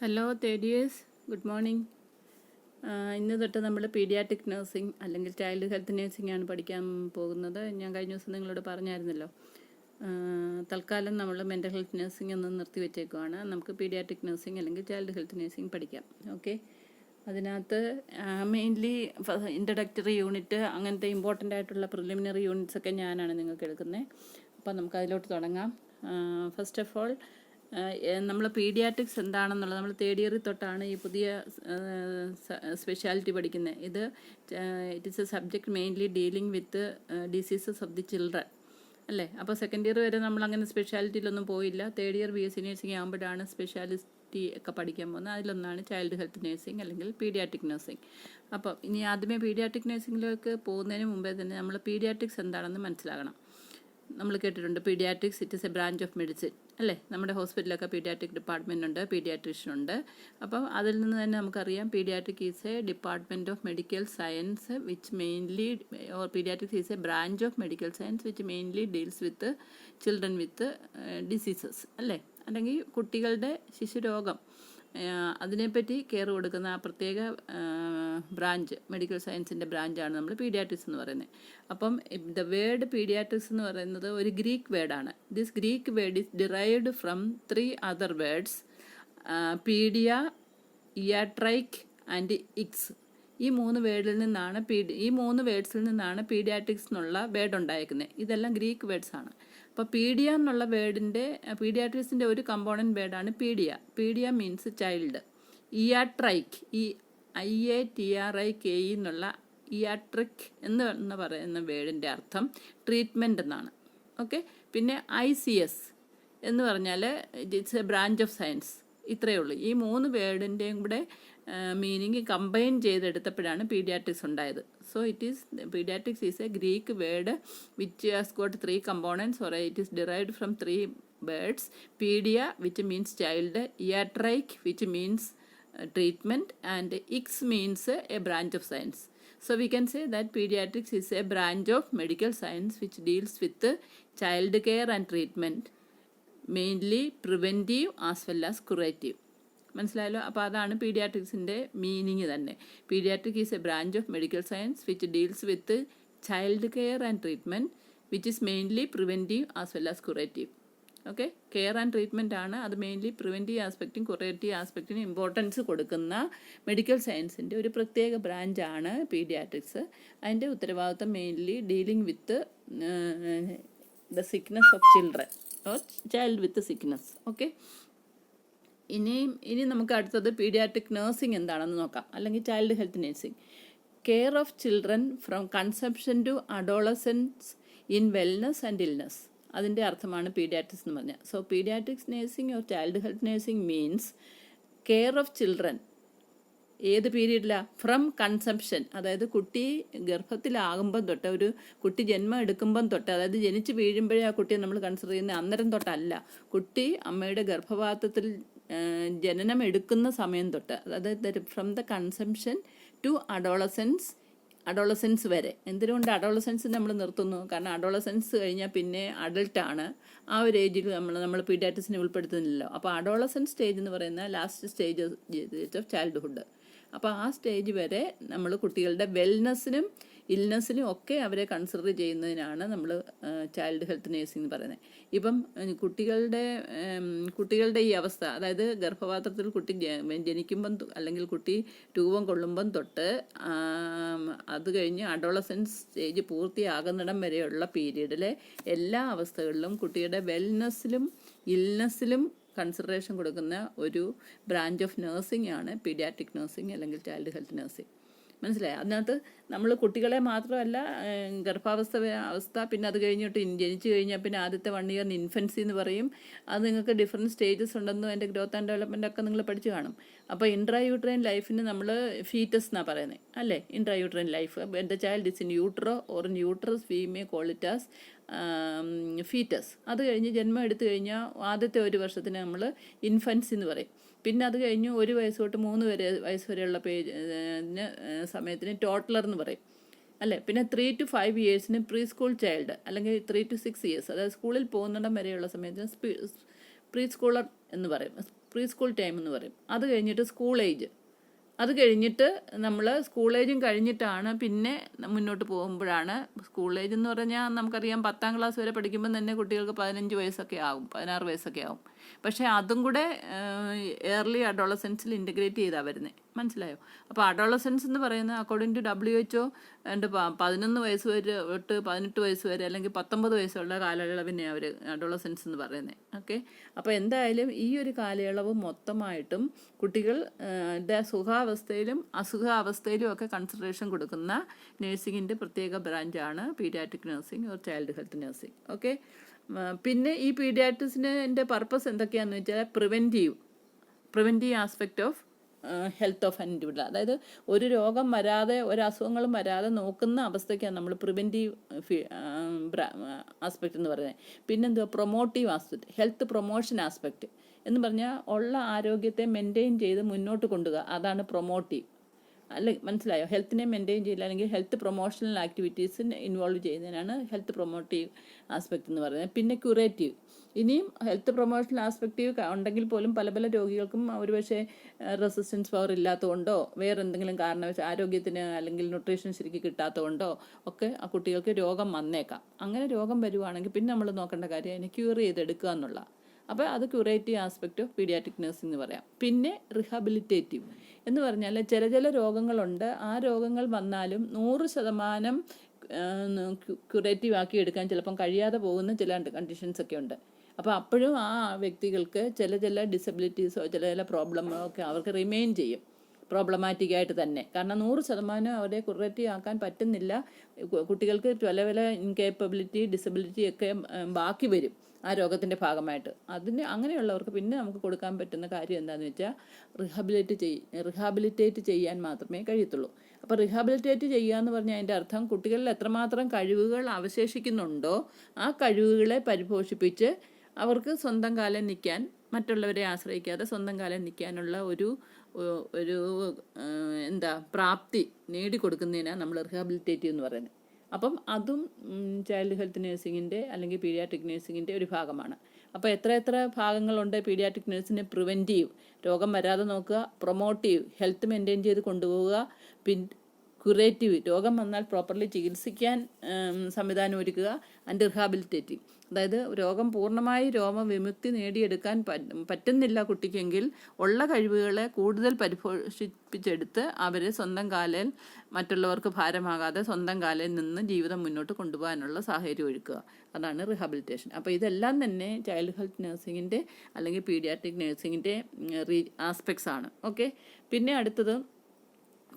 Hello third years, good morning. ഇന്ന് തൊട്ട് നമ്മൾ പീഡിയാട്രിക് നഴ്സിംഗ് അല്ലെങ്കിൽ ചൈൽഡ് ഹെൽത്ത് നഴ്സിംഗ് ആണ് പഠിക്കാൻ പോകുന്നത്. ഞാൻ കഴിഞ്ഞ ദിവസം നിങ്ങളോട് പറഞ്ഞായിരുന്നല്ലോ. തൽക്കാലം നമ്മൾ മെൻ്റൽ ഹെൽത്ത് നഴ്സിംഗ് ഒന്ന് നിർത്തി വെച്ചേക്കുവാണ്. നമുക്ക് പീഡിയാട്രിക് നഴ്സിംഗ് അല്ലെങ്കിൽ ചൈൽഡ് ഹെൽത്ത് നഴ്സിംഗ് പഠിക്കാം. ഓക്കെ, അതിനകത്ത് മെയിൻലി ഇൻട്രഡക്ടറി യൂണിറ്റ്, അങ്ങനത്തെ ഇമ്പോർട്ടൻ്റ് ആയിട്ടുള്ള പ്രിലിമിനറി യൂണിറ്റ്സ് ഒക്കെ ഞാനാണ് നിങ്ങൾക്ക് എടുക്കുന്നത്. അപ്പോൾ നമുക്ക് അതിലോട്ട് തുടങ്ങാം. ഫസ്റ്റ് ഓഫ് ഓൾ, നമ്മൾ പീഡിയാട്രിക്സ് എന്താണെന്നുള്ളത് നമ്മൾ തേർഡ് ഇയറിൽ തൊട്ടാണ് ഈ പുതിയ സ്പെഷ്യാലിറ്റി പഠിക്കുന്നത്. It is A subject mainly dealing with diseases of the children, അല്ലേ? അപ്പോൾ സെക്കൻഡ് ഇയർ വരെ നമ്മൾ അങ്ങനെ സ്പെഷ്യാലിറ്റിയിലൊന്നും പോയില്ല. തേർഡ് ഇയർ BSc നഴ്സിംഗ് ആകുമ്പോഴാണ് സ്പെഷ്യാലിറ്റി ഒക്കെ പഠിക്കാൻ പോകുന്നത്. അതിലൊന്നാണ് ചൈൽഡ് ഹെൽത്ത് നഴ്സിംഗ് അല്ലെങ്കിൽ പീഡിയാട്രിക് നഴ്സിംഗ്. അപ്പോൾ ഇനി ആദ്യമേ പീഡിയാട്രിക് നഴ്സിംഗിലേക്ക് പോകുന്നതിന് മുമ്പേ തന്നെ നമ്മൾ പീഡിയാട്രിക്സ് എന്താണെന്ന് മനസ്സിലാകണം. നമ്മൾ കേട്ടിട്ടുണ്ട് paediatrics it is a branch of medicine, അല്ലേ? നമ്മുടെ ഹോസ്പിറ്റലൊക്കെ പീഡിയാട്രിക് ഡിപ്പാർട്ട്മെൻ്റ് ഉണ്ട്, പീഡിയാട്രീഷ്യൻ ഉണ്ട്. അപ്പം അതിൽ നിന്ന് തന്നെ നമുക്കറിയാം paediatric is a department of medical science which mainly, or paediatrics is a branch of medical science which mainly deals with children with diseases, അല്ലേ? അല്ലെങ്കിൽ കുട്ടികളുടെ ശിശുരോഗം, അതിനെപ്പറ്റി കെയർ കൊടുക്കുന്ന ആ പ്രത്യേക ബ്രാഞ്ച്, മെഡിക്കൽ സയൻസിൻ്റെ ബ്രാഞ്ചാണ് നമ്മൾ പീഡിയാട്രിക്സ് എന്ന് പറയുന്നത്. അപ്പം ദ വേർഡ് പീഡിയാട്രിക്സ് എന്ന് പറയുന്നത് ഒരു ഗ്രീക്ക് വേർഡാണ്. This Greek word is derived from 3 other words: പീഡിയ, ഇയാട്രൈക്ക് ആൻഡ് ഇക്സ്. ഈ മൂന്ന് വേർഡ്സിൽ നിന്നാണ് പീഡിയാട്രിക്സ് എന്നുള്ള വേർഡ് ഉണ്ടായിരിക്കുന്നത്. ഇതെല്ലാം ഗ്രീക്ക് വേർഡ്സ് ആണ്. അപ്പോൾ പീഡിയ എന്നുള്ള വേർഡിൻ്റെ, പീഡിയാട്രിക്സിൻ്റെ ഒരു കമ്പോണൻറ്റ് വേർഡാണ് പീഡിയ. പീഡിയ മീൻസ് ചൈൽഡ്. ഇയാട്രൈക്ക്, IATRIKE എന്നുള്ള ഇയാട്രിക് എന്ന് പറയുന്ന വേർഡിൻ്റെ അർത്ഥം ട്രീറ്റ്മെൻറ്റ് എന്നാണ്. ഓക്കെ, പിന്നെ ICS എന്ന് പറഞ്ഞാൽ it's a branch of science. ഇത്രയേ ഉള്ളൂ. ഈ മൂന്ന് വേർഡിൻ്റെയും കൂടെ മീനിങ് കമ്പൈൻ ചെയ്തെടുത്തപ്പോഴാണ് പീഡിയാട്രിക്സ് ഉണ്ടായത്. So paediatrics is a Greek word which has got 3 components, or it is derived from 3 words: pedia, which means child; iatrike, which means treatment; and ix means a branch of science. So we can say that pediatrics is a branch of medical science which deals with child care and treatment, mainly preventive as well as curative. മനസ്സിലായല്ലോ? അപ്പോൾ അതാണ് പീഡിയാട്രിക്സിൻ്റെ meaning തന്നെ. Paediatric is a branch of medical science which deals with child care and treatment which is mainly preventive as well as curative. Okay, care and treatment ആണ് അത്. Mainly preventive ആസ്പെക്റ്റും കുറേറ്റീവ് ആസ്പെക്റ്റിനും ഇമ്പോർട്ടൻസ് കൊടുക്കുന്ന മെഡിക്കൽ സയൻസിൻ്റെ ഒരു പ്രത്യേക ബ്രാഞ്ചാണ് പീഡിയാട്രിക്സ്. അതിൻ്റെ ഉത്തരവാദിത്വം mainly dealing with the sickness of children, child with sickness. Okay, ഇനി നമുക്ക് അടുത്തത് പീഡിയാട്രിക് നഴ്സിംഗ് എന്താണെന്ന് നോക്കാം, അല്ലെങ്കിൽ child health nursing. Care of children from conception to adolescence in wellness and illness. അതിൻ്റെ അർത്ഥമാണ് പീഡിയാട്രിക്സ് എന്ന് പറഞ്ഞാൽ. So paediatrics nursing or child health nursing means care of children. ഏത് പീരീഡിലാണ്? ഫ്രം കൺസെപ്ഷൻ, അതായത് കുട്ടി ഗർഭത്തിലാകുമ്പം തൊട്ട്, ഒരു കുട്ടി ജന്മം എടുക്കുമ്പം തൊട്ട്, അതായത് ജനിച്ച് വീഴുമ്പോഴേ ആ കുട്ടിയെ നമ്മൾ കൺസിഡർ ചെയ്യുന്നത് അന്നേരം തൊട്ടല്ല. കുട്ടി അമ്മയുടെ ഗർഭപാത്രത്തിൽ ജനനം എടുക്കുന്ന സമയം തൊട്ട്, അതായത് from the conception to adolescence വരെ. എന്തിനുകൊണ്ട് അഡോളസൻസ് നമ്മൾ നിർത്തുന്നു? കാരണം അഡോളസൻസ് കഴിഞ്ഞാൽ പിന്നെ അഡൾട്ടാണ്. ആ ഒരു ഏജിൽ നമ്മൾ പീഡിയാട്രിക്സിനെ ഉൾപ്പെടുത്തുന്നില്ലല്ലോ. അപ്പോൾ അഡോളസൻസ് സ്റ്റേജ് എന്ന് പറയുന്ന ലാസ്റ്റ് സ്റ്റേജ് ഓഫ് ചൈൽഡ്ഹുഡ്. അപ്പോൾ ആ സ്റ്റേജ് വരെ നമ്മൾ കുട്ടികളുടെ വെൽനെസ്സിനും ഇൽനെസ്സിനും ഒക്കെ അവരെ കൺസിഡർ ചെയ്യുന്നതിനാണ് നമ്മൾ ചൈൽഡ് ഹെൽത്ത് നഴ്സിംഗ് എന്ന് പറയുന്നത്. ഇപ്പം കുട്ടികളുടെ ഈ അവസ്ഥ, അതായത് ഗർഭപാത്രത്തിൽ കുട്ടി ജനിക്കുമ്പം അല്ലെങ്കിൽ കുട്ടി രൂപം കൊള്ളുമ്പം തൊട്ട് അത് കഴിഞ്ഞ് അഡോളസൻസ് സ്റ്റേജ് പൂർത്തിയാകുന്നിടം വരെയുള്ള പീരീഡിലെ എല്ലാ അവസ്ഥകളിലും കുട്ടിയുടെ വെൽനെസ്സിലും ഇൽനെസ്സിലും കൺസിഡറേഷൻ കൊടുക്കുന്ന ഒരു ബ്രാഞ്ച് ഓഫ് നഴ്സിംഗ് ആണ് പീഡിയാട്രിക് നഴ്സിംഗ് അല്ലെങ്കിൽ ചൈൽഡ് ഹെൽത്ത് നഴ്സിംഗ്. മനസ്സിലായി? അതിനകത്ത് നമ്മൾ കുട്ടികളെ മാത്രമല്ല, അവസ്ഥ, പിന്നെ അത് കഴിഞ്ഞിട്ട് ജനിച്ചു കഴിഞ്ഞാൽ പിന്നെ ആദ്യത്തെ 1 year ഇൻഫൻസി എന്ന് പറയും. അത് നിങ്ങൾക്ക് ഡിഫറെൻറ്റ് സ്റ്റേജസ് ഉണ്ടെന്നും അതിൻ്റെ ഗ്രോത്ത് ആൻഡ് ഡെവലപ്മെൻ്റ് ഒക്കെ നിങ്ങൾ പഠിച്ചു കാണും. അപ്പോൾ ഇൻട്രായൂട്രൈൻ ലൈഫിന് നമ്മൾ ഫീറ്റസ് എന്നാണ് പറയുന്നത്, അല്ലേ? Intrauterine life, the child is in utero or in uterus, we may call it as foetus. അത് കഴിഞ്ഞ് ജന്മം എടുത്തു കഴിഞ്ഞാൽ ആദ്യത്തെ 1 വർഷത്തിന് നമ്മൾ ഇൻഫൻസി എന്ന് പറയും. പിന്നെ അത് കഴിഞ്ഞ് 1 വയസ്സ് തൊട്ട് 3 വയസ്സ് വരെയുള്ള സമയത്തിന് ടോട്ട്ലർ എന്ന് പറയും, അല്ലേ? പിന്നെ 3 to 5 yearsന് പ്രീ സ്കൂൾ ചൈൽഡ്, അല്ലെങ്കിൽ 3 to 6 years, അതായത് സ്കൂളിൽ പോകുന്നിടം വരെയുള്ള സമയത്തിന് പ്രീ സ്കൂളർ എന്ന് പറയും. പ്രീ സ്കൂൾ ടൈം എന്ന് പറയും. അത് കഴിഞ്ഞിട്ട് സ്കൂൾ ഏജ്, അത് കഴിഞ്ഞിട്ട് നമ്മൾ സ്കൂൾ ഏജും കഴിഞ്ഞിട്ടാണ് പിന്നെ മുന്നോട്ട് പോകുമ്പോഴാണ് സ്കൂൾ ഏജ് എന്ന് പറഞ്ഞാൽ നമുക്കറിയാം 10ാം ക്ലാസ് വരെ പഠിക്കുമ്പോൾ തന്നെ കുട്ടികൾക്ക് 15 വയസ്സൊക്കെ ആകും, 16 വയസ്സൊക്കെ ആകും. പക്ഷേ അതും കൂടെ ഏർലി അഡോളസെൻസിൽ ഇൻറ്റഗ്രേറ്റ് ചെയ്താണ് വരുന്നത്. മനസ്സിലായോ? അപ്പോൾ അഡോളസെൻസ് എന്ന് പറയുന്നത് അക്കോർഡിംഗ് ടു WHO 11 വയസ്സ് വരെ തൊട്ട് 18 വയസ്സ് വരെ അല്ലെങ്കിൽ 19 വയസ്സുള്ള കാലയളവിനെ അവർ അഡോളസെൻസ് എന്ന് പറയുന്നത്. ഓക്കെ, അപ്പോൾ എന്തായാലും ഈ ഒരു കാലയളവ് മൊത്തമായിട്ടും കുട്ടികൾ സുഖാവസ്ഥയിലും അസുഖാവസ്ഥയിലും ഒക്കെ കൺസിഡറേഷൻ കൊടുക്കുന്ന നേഴ്സിങ്ങിൻ്റെ പ്രത്യേക ബ്രാഞ്ചാണ് paediatric nursing or child health nursing. Okay, പിന്നെ ഈ പീഡിയാട്രിക്സിൻ്റെ പർപ്പസ് എന്തൊക്കെയാണെന്ന് വെച്ചാൽ preventive aspect of health of individual. അതായത് ഒരു രോഗം വരാതെ, ഒരു അസുഖങ്ങളും വരാതെ നോക്കുന്ന അവസ്ഥയ്ക്കാണ് നമ്മൾ പ്രിവെൻറ്റീവ് ആസ്പെക്റ്റ് എന്ന് പറയുന്നത്. പിന്നെന്തുവാ promotive aspect, health promotion aspect എന്ന് പറഞ്ഞാൽ ഉള്ള ആരോഗ്യത്തെ മെയിൻറ്റെയിൻ ചെയ്ത് മുന്നോട്ട് കൊണ്ടുപോകുക, അതാണ് പ്രൊമോട്ടീവ്. അല്ലെ, മനസ്സിലായോ? ഹെൽത്തിനെ മെയിൻറ്റെയിൻ ചെയ്യില്ല അല്ലെങ്കിൽ ഹെൽത്ത് പ്രൊമോഷണൽ ആക്ടിവിറ്റീസിന് ഇൻവോൾവ് ചെയ്യുന്നതിനാണ് ഹെൽത്ത് പ്രൊമോട്ടീവ് ആസ്പെക്റ്റ് എന്ന് പറയുന്നത്. പിന്നെ ക്യൂറേറ്റീവ്, ഇനിയും ഹെൽത്ത് പ്രൊമോഷണൽ ആസ്പെക്റ്റീവ് ഉണ്ടെങ്കിൽ പോലും പല പല രോഗികൾക്കും ഒരുപക്ഷെ റെസിസ്റ്റൻസ് പവർ ഇല്ലാത്തതുകൊണ്ടോ വേറെ എന്തെങ്കിലും കാരണവശാൽ ആരോഗ്യത്തിന് അല്ലെങ്കിൽ ന്യൂട്രീഷൻ ശരിക്കും കിട്ടാത്തതുകൊണ്ടോ ഒക്കെ ആ കുട്ടികൾക്ക് രോഗം വന്നേക്കാം. അങ്ങനെ രോഗം വരുവാണെങ്കിൽ പിന്നെ നമ്മൾ നോക്കേണ്ട കാര്യം അതിനെ ക്യൂർ ചെയ്തെടുക്കുക എന്നുള്ള. അപ്പോൾ അത് curative aspect of paediatric nursing എന്ന് പറയാം. പിന്നെ റിഹാബിലിറ്റേറ്റീവ് എന്ന് പറഞ്ഞാൽ ചില രോഗങ്ങളുണ്ട്, ആ രോഗങ്ങൾ വന്നാലും 100% ക്യൂറേറ്റീവ് ആക്കി എടുക്കാൻ ചിലപ്പം കഴിയാതെ പോകുന്ന ചില കണ്ടീഷൻസ് ഒക്കെ ഉണ്ട്. അപ്പോൾ അപ്പോഴും ആ വ്യക്തികൾക്ക് ചില ഡിസബിലിറ്റീസോ ചില പ്രോബ്ലമോ ഒക്കെ അവർക്ക് റിമെയിൻ ചെയ്യും, പ്രോബ്ലമാറ്റിക്കായിട്ട് തന്നെ. കാരണം 100% അവരെ ക്യൂറേറ്റീവ് ആക്കാൻ പറ്റുന്നില്ല. കുട്ടികൾക്ക് പല ഇൻകേപ്പബിലിറ്റി, ഡിസബിലിറ്റി ഒക്കെ ബാക്കി വരും ആ രോഗത്തിൻ്റെ ഭാഗമായിട്ട്. അങ്ങനെയുള്ളവർക്ക് പിന്നെ നമുക്ക് കൊടുക്കാൻ പറ്റുന്ന കാര്യം എന്താണെന്ന് വെച്ചാൽ റിഹാബിലിറ്റേറ്റ് ചെയ്യാൻ മാത്രമേ കഴിയത്തുള്ളൂ. അപ്പോൾ റിഹാബിലിറ്റേറ്റ് ചെയ്യുക എന്ന് പറഞ്ഞാൽ അതിൻ്റെ അർത്ഥം കുട്ടികളിൽ എത്രമാത്രം കഴിവുകൾ അവശേഷിക്കുന്നുണ്ടോ ആ കഴിവുകളെ പരിപോഷിപ്പിച്ച് അവർക്ക് സ്വന്തം കാലം നിൽക്കാൻ, മറ്റുള്ളവരെ ആശ്രയിക്കാതെ സ്വന്തം കാലം നിൽക്കാനുള്ള ഒരു പ്രാപ്തി നേടിക്കൊടുക്കുന്നതിനാണ് നമ്മൾ റിഹാബിലിറ്റേറ്റീവ് എന്ന് പറയുന്നത്. അപ്പം അതും ചൈൽഡ് ഹെൽത്ത് നഴ്സിങ്ങിൻ്റെ അല്ലെങ്കിൽ പീഡിയാട്രിക് നഴ്സിങ്ങിൻ്റെ ഒരു ഭാഗമാണ്. അപ്പോൾ എത്ര ഭാഗങ്ങളുണ്ട് പീഡിയാട്രിക് നഴ്സിന്? പ്രിവെൻറ്റീവ്, രോഗം വരാതെ നോക്കുക; പ്രൊമോട്ടീവ്, ഹെൽത്ത് മെയിൻറ്റെയിൻ ചെയ്ത് കൊണ്ടുപോവുക; പിന്നെ ക്യൂറേറ്റീവ്, രോഗം വന്നാൽ പ്രോപ്പർലി ചികിത്സിക്കാൻ സംവിധാനം ഒരുക്കുക; ആൻഡ് റിഹാബിലിറ്റേറ്റീവ്, അതായത് രോഗം പൂർണ്ണമായി രോഗവിമുക്തി നേടിയെടുക്കാൻ പറ്റുന്നില്ല കുട്ടിക്കെങ്കിൽ ഉള്ള കഴിവുകളെ കൂടുതൽ പരിപോഷിപ്പിച്ചെടുത്ത് അവരെ സ്വന്തം കാലിൽ മറ്റുള്ളവർക്ക് ഭാരമാകാതെ സ്വന്തം കാലിൽ നിന്ന് ജീവിതം മുന്നോട്ട് കൊണ്ടുപോകാനുള്ള സാഹചര്യം ഒരുക്കുക, അതാണ് റിഹാബിലിറ്റേഷൻ. അപ്പോൾ ഇതെല്ലാം തന്നെ ചൈൽഡ് ഹെൽത്ത് നഴ്സിങ്ങിൻ്റെ അല്ലെങ്കിൽ പീഡിയാട്രിക് നഴ്സിങ്ങിൻ്റെ ആസ്പെക്ട്സ് ആണ്. ഓക്കെ, പിന്നെ അടുത്തത്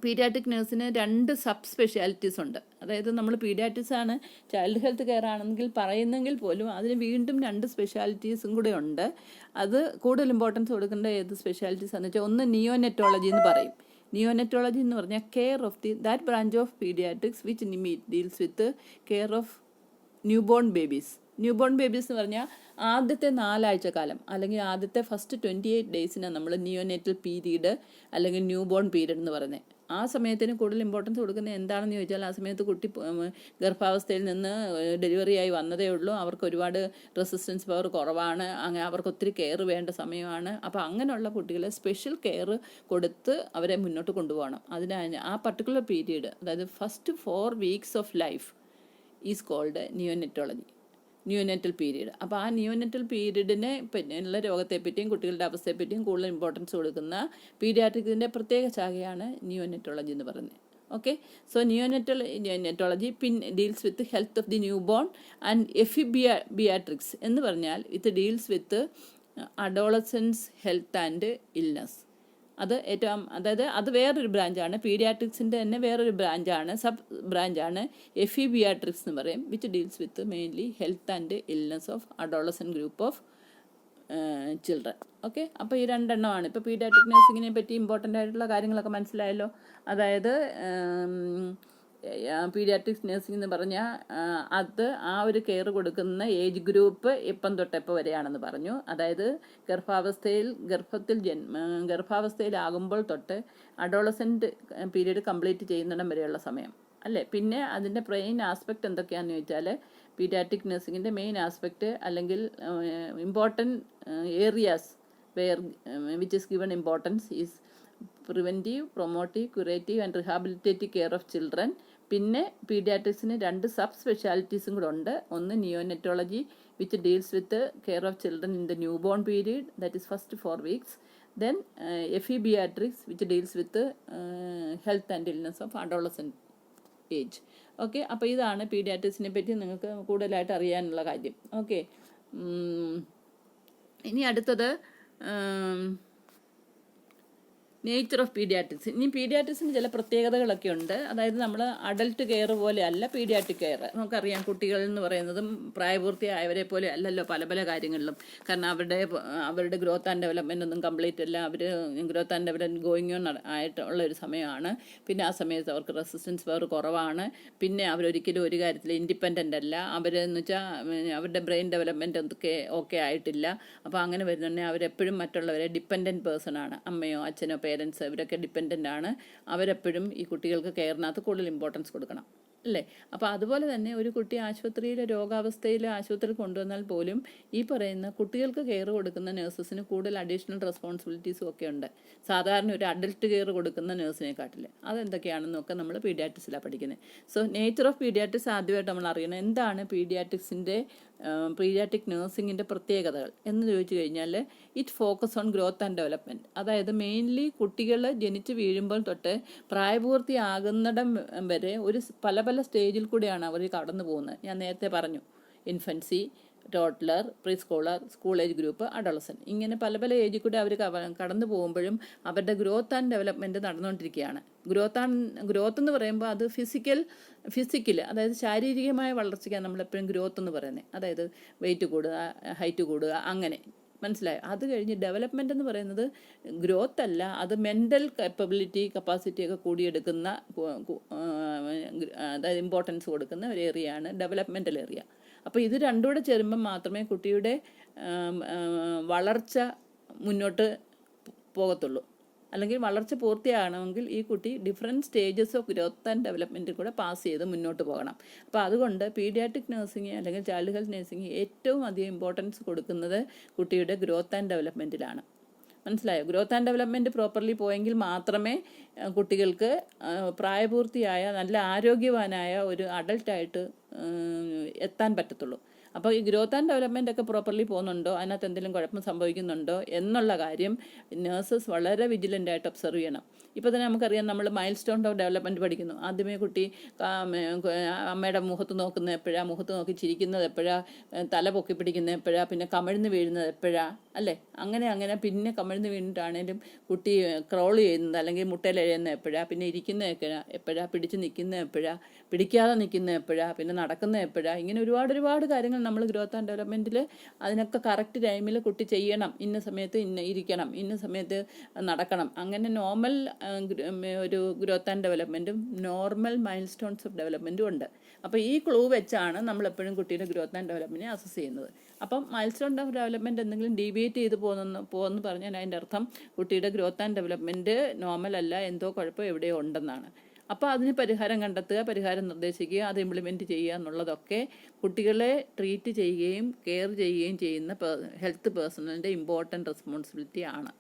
പീഡിയാട്രിക് നഴ്സിന് 2 സബ് സ്പെഷ്യാലിറ്റീസ് ഉണ്ട്. അതായത് നമ്മൾ പീഡിയാട്രിക്സ് ആണ് ചൈൽഡ് ഹെൽത്ത് കെയർ ആണെങ്കിൽ പറയുന്നെങ്കിൽ പോലും അതിന് വീണ്ടും 2 സ്പെഷ്യാലിറ്റീസും കൂടെ ഉണ്ട്. അത് കൂടുതൽ ഇമ്പോർട്ടൻസ് കൊടുക്കേണ്ട ഏത് സ്പെഷ്യാലിറ്റീസ് എന്ന് വെച്ചാൽ, ഒന്ന് നിയോനെറ്റോളജി എന്ന് പറയും. നിയോനെറ്റോളജി എന്ന് പറഞ്ഞാൽ care of that branch of paediatrics which deals with care of newborn babies. Newborn babies എന്ന് പറഞ്ഞാൽ ആദ്യത്തെ 4 ആഴ്ചക്കാലം അല്ലെങ്കിൽ ആദ്യത്തെ ഫസ്റ്റ് 28 ഡേയ്സിനാണ് നമ്മൾ നിയോനെറ്റൽ പീരീഡ് അല്ലെങ്കിൽ ന്യൂബോൺ പീരീഡ് എന്ന് പറയുന്നത്. ആ സമയത്തിന് കൂടുതൽ ഇമ്പോർട്ടൻസ് കൊടുക്കുന്നത് എന്താണെന്ന് ചോദിച്ചാൽ, ആ സമയത്ത് കുട്ടി ഗർഭാവസ്ഥയിൽ നിന്ന് ഡെലിവറി ആയി വന്നതേ ഉള്ളൂ, അവർക്ക് ഒരുപാട് റെസിസ്റ്റൻസ് പവർ കുറവാണ്, അങ്ങനെ അവർക്ക് ഒത്തിരി കെയർ വേണ്ട സമയമാണ്. അപ്പോൾ അങ്ങനെയുള്ള കുട്ടികളെ സ്പെഷ്യൽ കെയർ കൊടുത്ത് അവരെ മുന്നോട്ട് കൊണ്ടുപോകണം. ആ പർട്ടിക്കുലർ പീരീഡ്, അതായത് first 4 weeks of life is called neonatal period. അപ്പോൾ ആ ന്യൂനെറ്റൽ പീരീഡിനെ ഉള്ള രോഗത്തെപ്പറ്റിയും കുട്ടികളുടെ അവസ്ഥയെപ്പറ്റിയും കൂടുതൽ ഇമ്പോർട്ടൻസ് കൊടുക്കുന്ന പീഡിയാട്രിക്കിൻ്റെ പ്രത്യേക ശാഖയാണ് നിയോനെറ്റോളജി എന്ന് പറയുന്നത്. Okay, so neonatology deals with health of the newborn and ephebiatrics എന്ന് പറഞ്ഞാൽ ഇത് deals with adolescence health and illness. അതായത് അത് വേറൊരു ബ്രാഞ്ചാണ്. പീഡിയാട്രിക്സിൻ്റെ തന്നെ വേറൊരു ബ്രാഞ്ചാണ്, സബ് ബ്രാഞ്ചാണ് എഫിബിയാട്രിക്സ് എന്ന് പറയും, which deals with mainly health and illness of adolescent group of children. Okay, അപ്പോൾ ഈ 2 എണ്ണമാണ്. ഇപ്പോൾ പീഡിയാട്രിക് നഴ്സിങ്ങിനെ പറ്റി ഇമ്പോർട്ടൻ്റ് ആയിട്ടുള്ള കാര്യങ്ങളൊക്കെ മനസ്സിലായല്ലോ. അതായത് പീഡിയാട്രിക്സ് നഴ്സിംഗ് എന്ന് പറഞ്ഞാൽ അത് ആ ഒരു കെയർ കൊടുക്കുന്ന ഏജ് ഗ്രൂപ്പ് എപ്പം തൊട്ടെപ്പോൾ വരെയാണെന്ന് പറഞ്ഞു. അതായത് ഗർഭാവസ്ഥയിലാകുമ്പോൾ തൊട്ട് അഡോളസെൻ്റ് പീരീഡ് കംപ്ലീറ്റ് ചെയ്യുന്നിടം വരെയുള്ള സമയം അല്ലേ. പിന്നെ അതിൻ്റെ മെയിൻ ആസ്പെക്റ്റ് എന്തൊക്കെയാണെന്ന് ചോദിച്ചാൽ, പീഡിയാട്രിക് നഴ്സിങ്ങിൻ്റെ മെയിൻ ആസ്പെക്റ്റ് അല്ലെങ്കിൽ important areas where which is given importance is preventive, promotive, curative and rehabilitative care of children. പിന്നെ പീഡിയാട്രിക്സിന് 2 സബ് സ്പെഷ്യാലിറ്റീസും കൂടെ ഉണ്ട്. ഒന്ന് neonatology which deals with care of children in the newborn period, that is first 4 weeks. Then ephebiatrics which deals with health and illness of adolescent age. Okay, അപ്പോൾ ഇതാണ് പീഡിയാട്രിക്സിനെ പറ്റി നിങ്ങൾക്ക് കൂടുതലായിട്ട് അറിയാനുള്ള കാര്യം. ഓക്കെ, ഇനി അടുത്തത് നേച്ചർ ഓഫ് പീഡിയാട്രിക്സ്. ഇനി പീഡിയാട്രിക്സിന് ചില പ്രത്യേകതകളൊക്കെ ഉണ്ട്. അതായത് നമ്മൾ അഡൽട്ട് കെയർ പോലെ അല്ല പീഡിയാട്രിക് കെയർ. നമുക്കറിയാം കുട്ടികൾ എന്ന് പറയുന്നതും പ്രായപൂർത്തിയായവരെ പോലെ അല്ലല്ലോ പല പല കാര്യങ്ങളിലും. കാരണം അവരുടെ ഗ്രോത്ത് ആൻഡ് ഡെവലപ്മെൻ്റ് ഒന്നും കംപ്ലീറ്റ് അല്ല. അവർ growth and development going on ആയിട്ടുള്ള ഒരു സമയമാണ്. പിന്നെ ആ സമയത്ത് അവർക്ക് റെസിസ്റ്റൻസ് പവർ കുറവാണ്. പിന്നെ അവരൊരിക്കലും ഒരു കാര്യത്തിൽ ഇൻഡിപെൻഡൻ്റ് അല്ല. അവരെന്ന് വെച്ചാൽ അവരുടെ ബ്രെയിൻ ഡെവലപ്മെൻറ്റ് ഓക്കെ ആയിട്ടില്ല. അപ്പോൾ അങ്ങനെ വരുന്നുണ്ടെങ്കിൽ അവരെപ്പോഴും മറ്റുള്ളവരെ ഡിപ്പെൻഡൻറ്റ് പേഴ്സൺ ആണ്. അമ്മയോ അച്ഛനോ പേരൻസ് ഇവരൊക്കെ ഡിപ്പെൻഡൻ്റ് ആണ്. അവരെപ്പോഴും ഈ കുട്ടികൾക്ക് കെയറിനകത്ത് കൂടുതൽ ഇമ്പോർട്ടൻസ് കൊടുക്കണം അല്ലേ. അപ്പോൾ അതുപോലെ തന്നെ ഒരു കുട്ടി ആശുപത്രിയിലെ രോഗാവസ്ഥയിൽ ആശുപത്രിയിൽ കൊണ്ടുവന്നാൽ പോലും ഈ പറയുന്ന കുട്ടികൾക്ക് കെയർ കൊടുക്കുന്ന നഴ്സസിന് കൂടുതൽ അഡീഷണൽ റെസ്പോൺസിബിലിറ്റീസും ഒക്കെ ഉണ്ട് സാധാരണ ഒരു അഡൽട്ട് കെയർ കൊടുക്കുന്ന നഴ്സിനെക്കാട്ടിൽ. അതെന്തൊക്കെയാണെന്നൊക്കെ നമ്മൾ പീഡിയാട്രിക്സിലാണ് പഠിക്കുന്നത്. സോ നേച്ചർ ഓഫ് പീഡിയാട്രിക്സ് ആദ്യമായിട്ട് നമ്മൾ അറിയണം. എന്താണ് പീഡിയാട്രിക് നഴ്സിങ്ങിൻ്റെ പ്രത്യേകതകൾ എന്ന് ചോദിച്ചു കഴിഞ്ഞാൽ, it focus on growth and development. അതായത് മെയിൻലി കുട്ടികൾ ജനിച്ച് വീഴുമ്പോൾ തൊട്ട് പ്രായപൂർത്തിയാകുന്നിടം വരെ ഒരു പല പല സ്റ്റേജിൽ കൂടെയാണ് അവർ കടന്നു പോകുന്നത്. ഞാൻ നേരത്തെ പറഞ്ഞു, infancy, toddler, preschooler, school age group, adolescent, ഇങ്ങനെ പല പല ഏജിൽ കൂടെ അവർ കടന്നു പോകുമ്പോഴും അവരുടെ ഗ്രോത്ത് ആൻഡ് ഡെവലപ്മെൻറ്റ് നടന്നുകൊണ്ടിരിക്കുകയാണ്. ഗ്രോത്ത് എന്ന് പറയുമ്പോൾ അത് ഫിസിക്കൽ അതായത് ശാരീരികമായ വളർച്ചയ്ക്കാണ് നമ്മളെപ്പോഴും ഗ്രോത്ത് എന്ന് പറയുന്നത്. അതായത് വെയിറ്റ് കൂടുക, ഹൈറ്റ് കൂടുക, അങ്ങനെ മനസ്സിലായോ. അത് കഴിഞ്ഞ് ഡെവലപ്മെൻ്റ് എന്ന് പറയുന്നത് ഗ്രോത്ത് അല്ല, അത് മെൻ്റൽ കപ്പാസിറ്റി ഒക്കെ കൂടിയെടുക്കുന്ന, അതായത് ഇമ്പോർട്ടൻസ് കൊടുക്കുന്ന ഒരു ഏരിയയാണ് ഡെവലപ്മെൻ്റൽ ഏരിയ. അപ്പോൾ ഇത് രണ്ടും കൂടെ ചേരുമ്പം മാത്രമേ കുട്ടിയുടെ വളർച്ച മുന്നോട്ട് പോകത്തുള്ളൂ. അല്ലെങ്കിൽ വളർച്ച പൂർത്തിയാകണമെങ്കിൽ ഈ കുട്ടി different stages of growth and ഡെവലപ്മെൻറ്റിൽ കൂടെ പാസ് ചെയ്ത് മുന്നോട്ട് പോകണം. അപ്പോൾ അതുകൊണ്ട് പീഡിയാട്രിക് നഴ്സിംഗ് അല്ലെങ്കിൽ ചൈൽഡ് ഹെൽത്ത് നഴ്സിംഗ് ഏറ്റവും അധികം ഇമ്പോർട്ടൻസ് കൊടുക്കുന്നത് കുട്ടിയുടെ ഗ്രോത്ത് ആൻഡ് ഡെവലപ്മെൻറ്റിലാണ്. മനസ്സിലായോ. ഗ്രോത്ത് ആൻഡ് ഡെവലപ്മെൻറ്റ് പ്രോപ്പർലി പോയെങ്കിൽ മാത്രമേ കുട്ടികൾക്ക് പ്രായപൂർത്തിയായ നല്ല ആരോഗ്യവാനായ ഒരു അഡൽട്ടായിട്ട് എത്താൻ പറ്റത്തുള്ളൂ. അപ്പോൾ ഈ ഗ്രോത്ത് ആൻഡ് ഡെവലപ്മെൻ്റ് ഒക്കെ പ്രോപ്പർലി പോകുന്നുണ്ടോ, അതിനകത്ത് എന്തെങ്കിലും കുഴപ്പം സംഭവിക്കുന്നുണ്ടോ എന്നുള്ള കാര്യം നേഴ്സസ് വളരെ വിജിലൻ്റായിട്ട് ഒബ്സർവ് ചെയ്യണം. ഇപ്പോൾ തന്നെ നമുക്കറിയാം, നമ്മൾ മൈൽ സ്റ്റോൺ ഓഫ് ഡെവലപ്മെൻറ്റ് പഠിക്കുന്നു. ആദ്യമേ കുട്ടി അമ്മയുടെ മുഖത്ത് നോക്കുന്നത് എപ്പോഴാണ്, മുഖത്ത് നോക്കി ചിരിക്കുന്നത് എപ്പോഴാണ്, തല പൊക്കി പിടിക്കുന്നത് എപ്പോഴാണ്, പിന്നെ കമിഴ്ന്ന് വീഴുന്നത് എപ്പോഴാണ് അല്ലേ. അങ്ങനെ പിന്നെ കമിഴ്ന്ന് വീണിട്ടാണേലും കുട്ടി ക്രോൾ ചെയ്യുന്നത് അല്ലെങ്കിൽ മുട്ടയിൽ എഴുതുന്നത് എപ്പോഴാണ്, പിന്നെ ഇരിക്കുന്നത് എപ്പോഴാണ്, പിടിച്ച് നിൽക്കുന്നത് എപ്പോഴാണ്, പിടിക്കാതെ നിൽക്കുന്നത് എപ്പോഴാണ്, പിന്നെ നടക്കുന്നത് എപ്പോഴാണ്. ഇങ്ങനെ ഒരുപാട് കാര്യങ്ങൾ നമ്മൾ ഗ്രോത്ത് ആൻഡ് ഡെവലപ്മെൻറ്റിൽ അതിനൊക്കെ കറക്റ്റ് ടൈമിൽ കുട്ടി ചെയ്യണം. ഇന്ന സമയത്ത് ഇരിക്കണം, ഇന്ന സമയത്ത് നടക്കണം. അങ്ങനെ നോർമൽ ഒരു ഗ്രോത്ത് ആൻഡ് ഡെവലപ്മെൻറ്റും നോർമൽ മൈൽ സ്റ്റോൺസ് ഓഫ് ഡെവലപ്മെൻറ്റും ഉണ്ട്. അപ്പോൾ ഈ ക്ലൂ വെച്ചാണ് നമ്മളെപ്പോഴും കുട്ടിയുടെ ഗ്രോത്ത് ആൻഡ് ഡെവലപ്മെൻറ്റിനെ അസസ് ചെയ്യുന്നത്. അപ്പം മൈൽ സ്റ്റോൺ ഓഫ് ഡെവലപ്മെൻറ്റ് എന്തെങ്കിലും ഡീവിയേറ്റ് ചെയ്ത് പോകുമെന്ന് പറഞ്ഞാൽ അതിൻ്റെ അർത്ഥം കുട്ടിയുടെ ഗ്രോത്ത് ആൻഡ് ഡെവലപ്മെൻറ്റ് നോർമൽ അല്ല, എന്തോ കുഴപ്പം എവിടെയോ ഉണ്ടെന്നാണ്. അപ്പോൾ അതിന് പരിഹാരം കണ്ടെത്തുക, പരിഹാരം നിർദ്ദേശിക്കുക, അത് ഇംപ്ലിമെൻറ്റ് ചെയ്യുക എന്നുള്ളതൊക്കെ കുട്ടികളെ ട്രീറ്റ് ചെയ്യുകയും കെയർ ചെയ്യുകയും ചെയ്യുന്ന ഹെൽത്ത് പേഴ്സണലിൻ്റെ ഇമ്പോർട്ടൻറ്റ് റെസ്പോൺസിബിലിറ്റി ആണ്.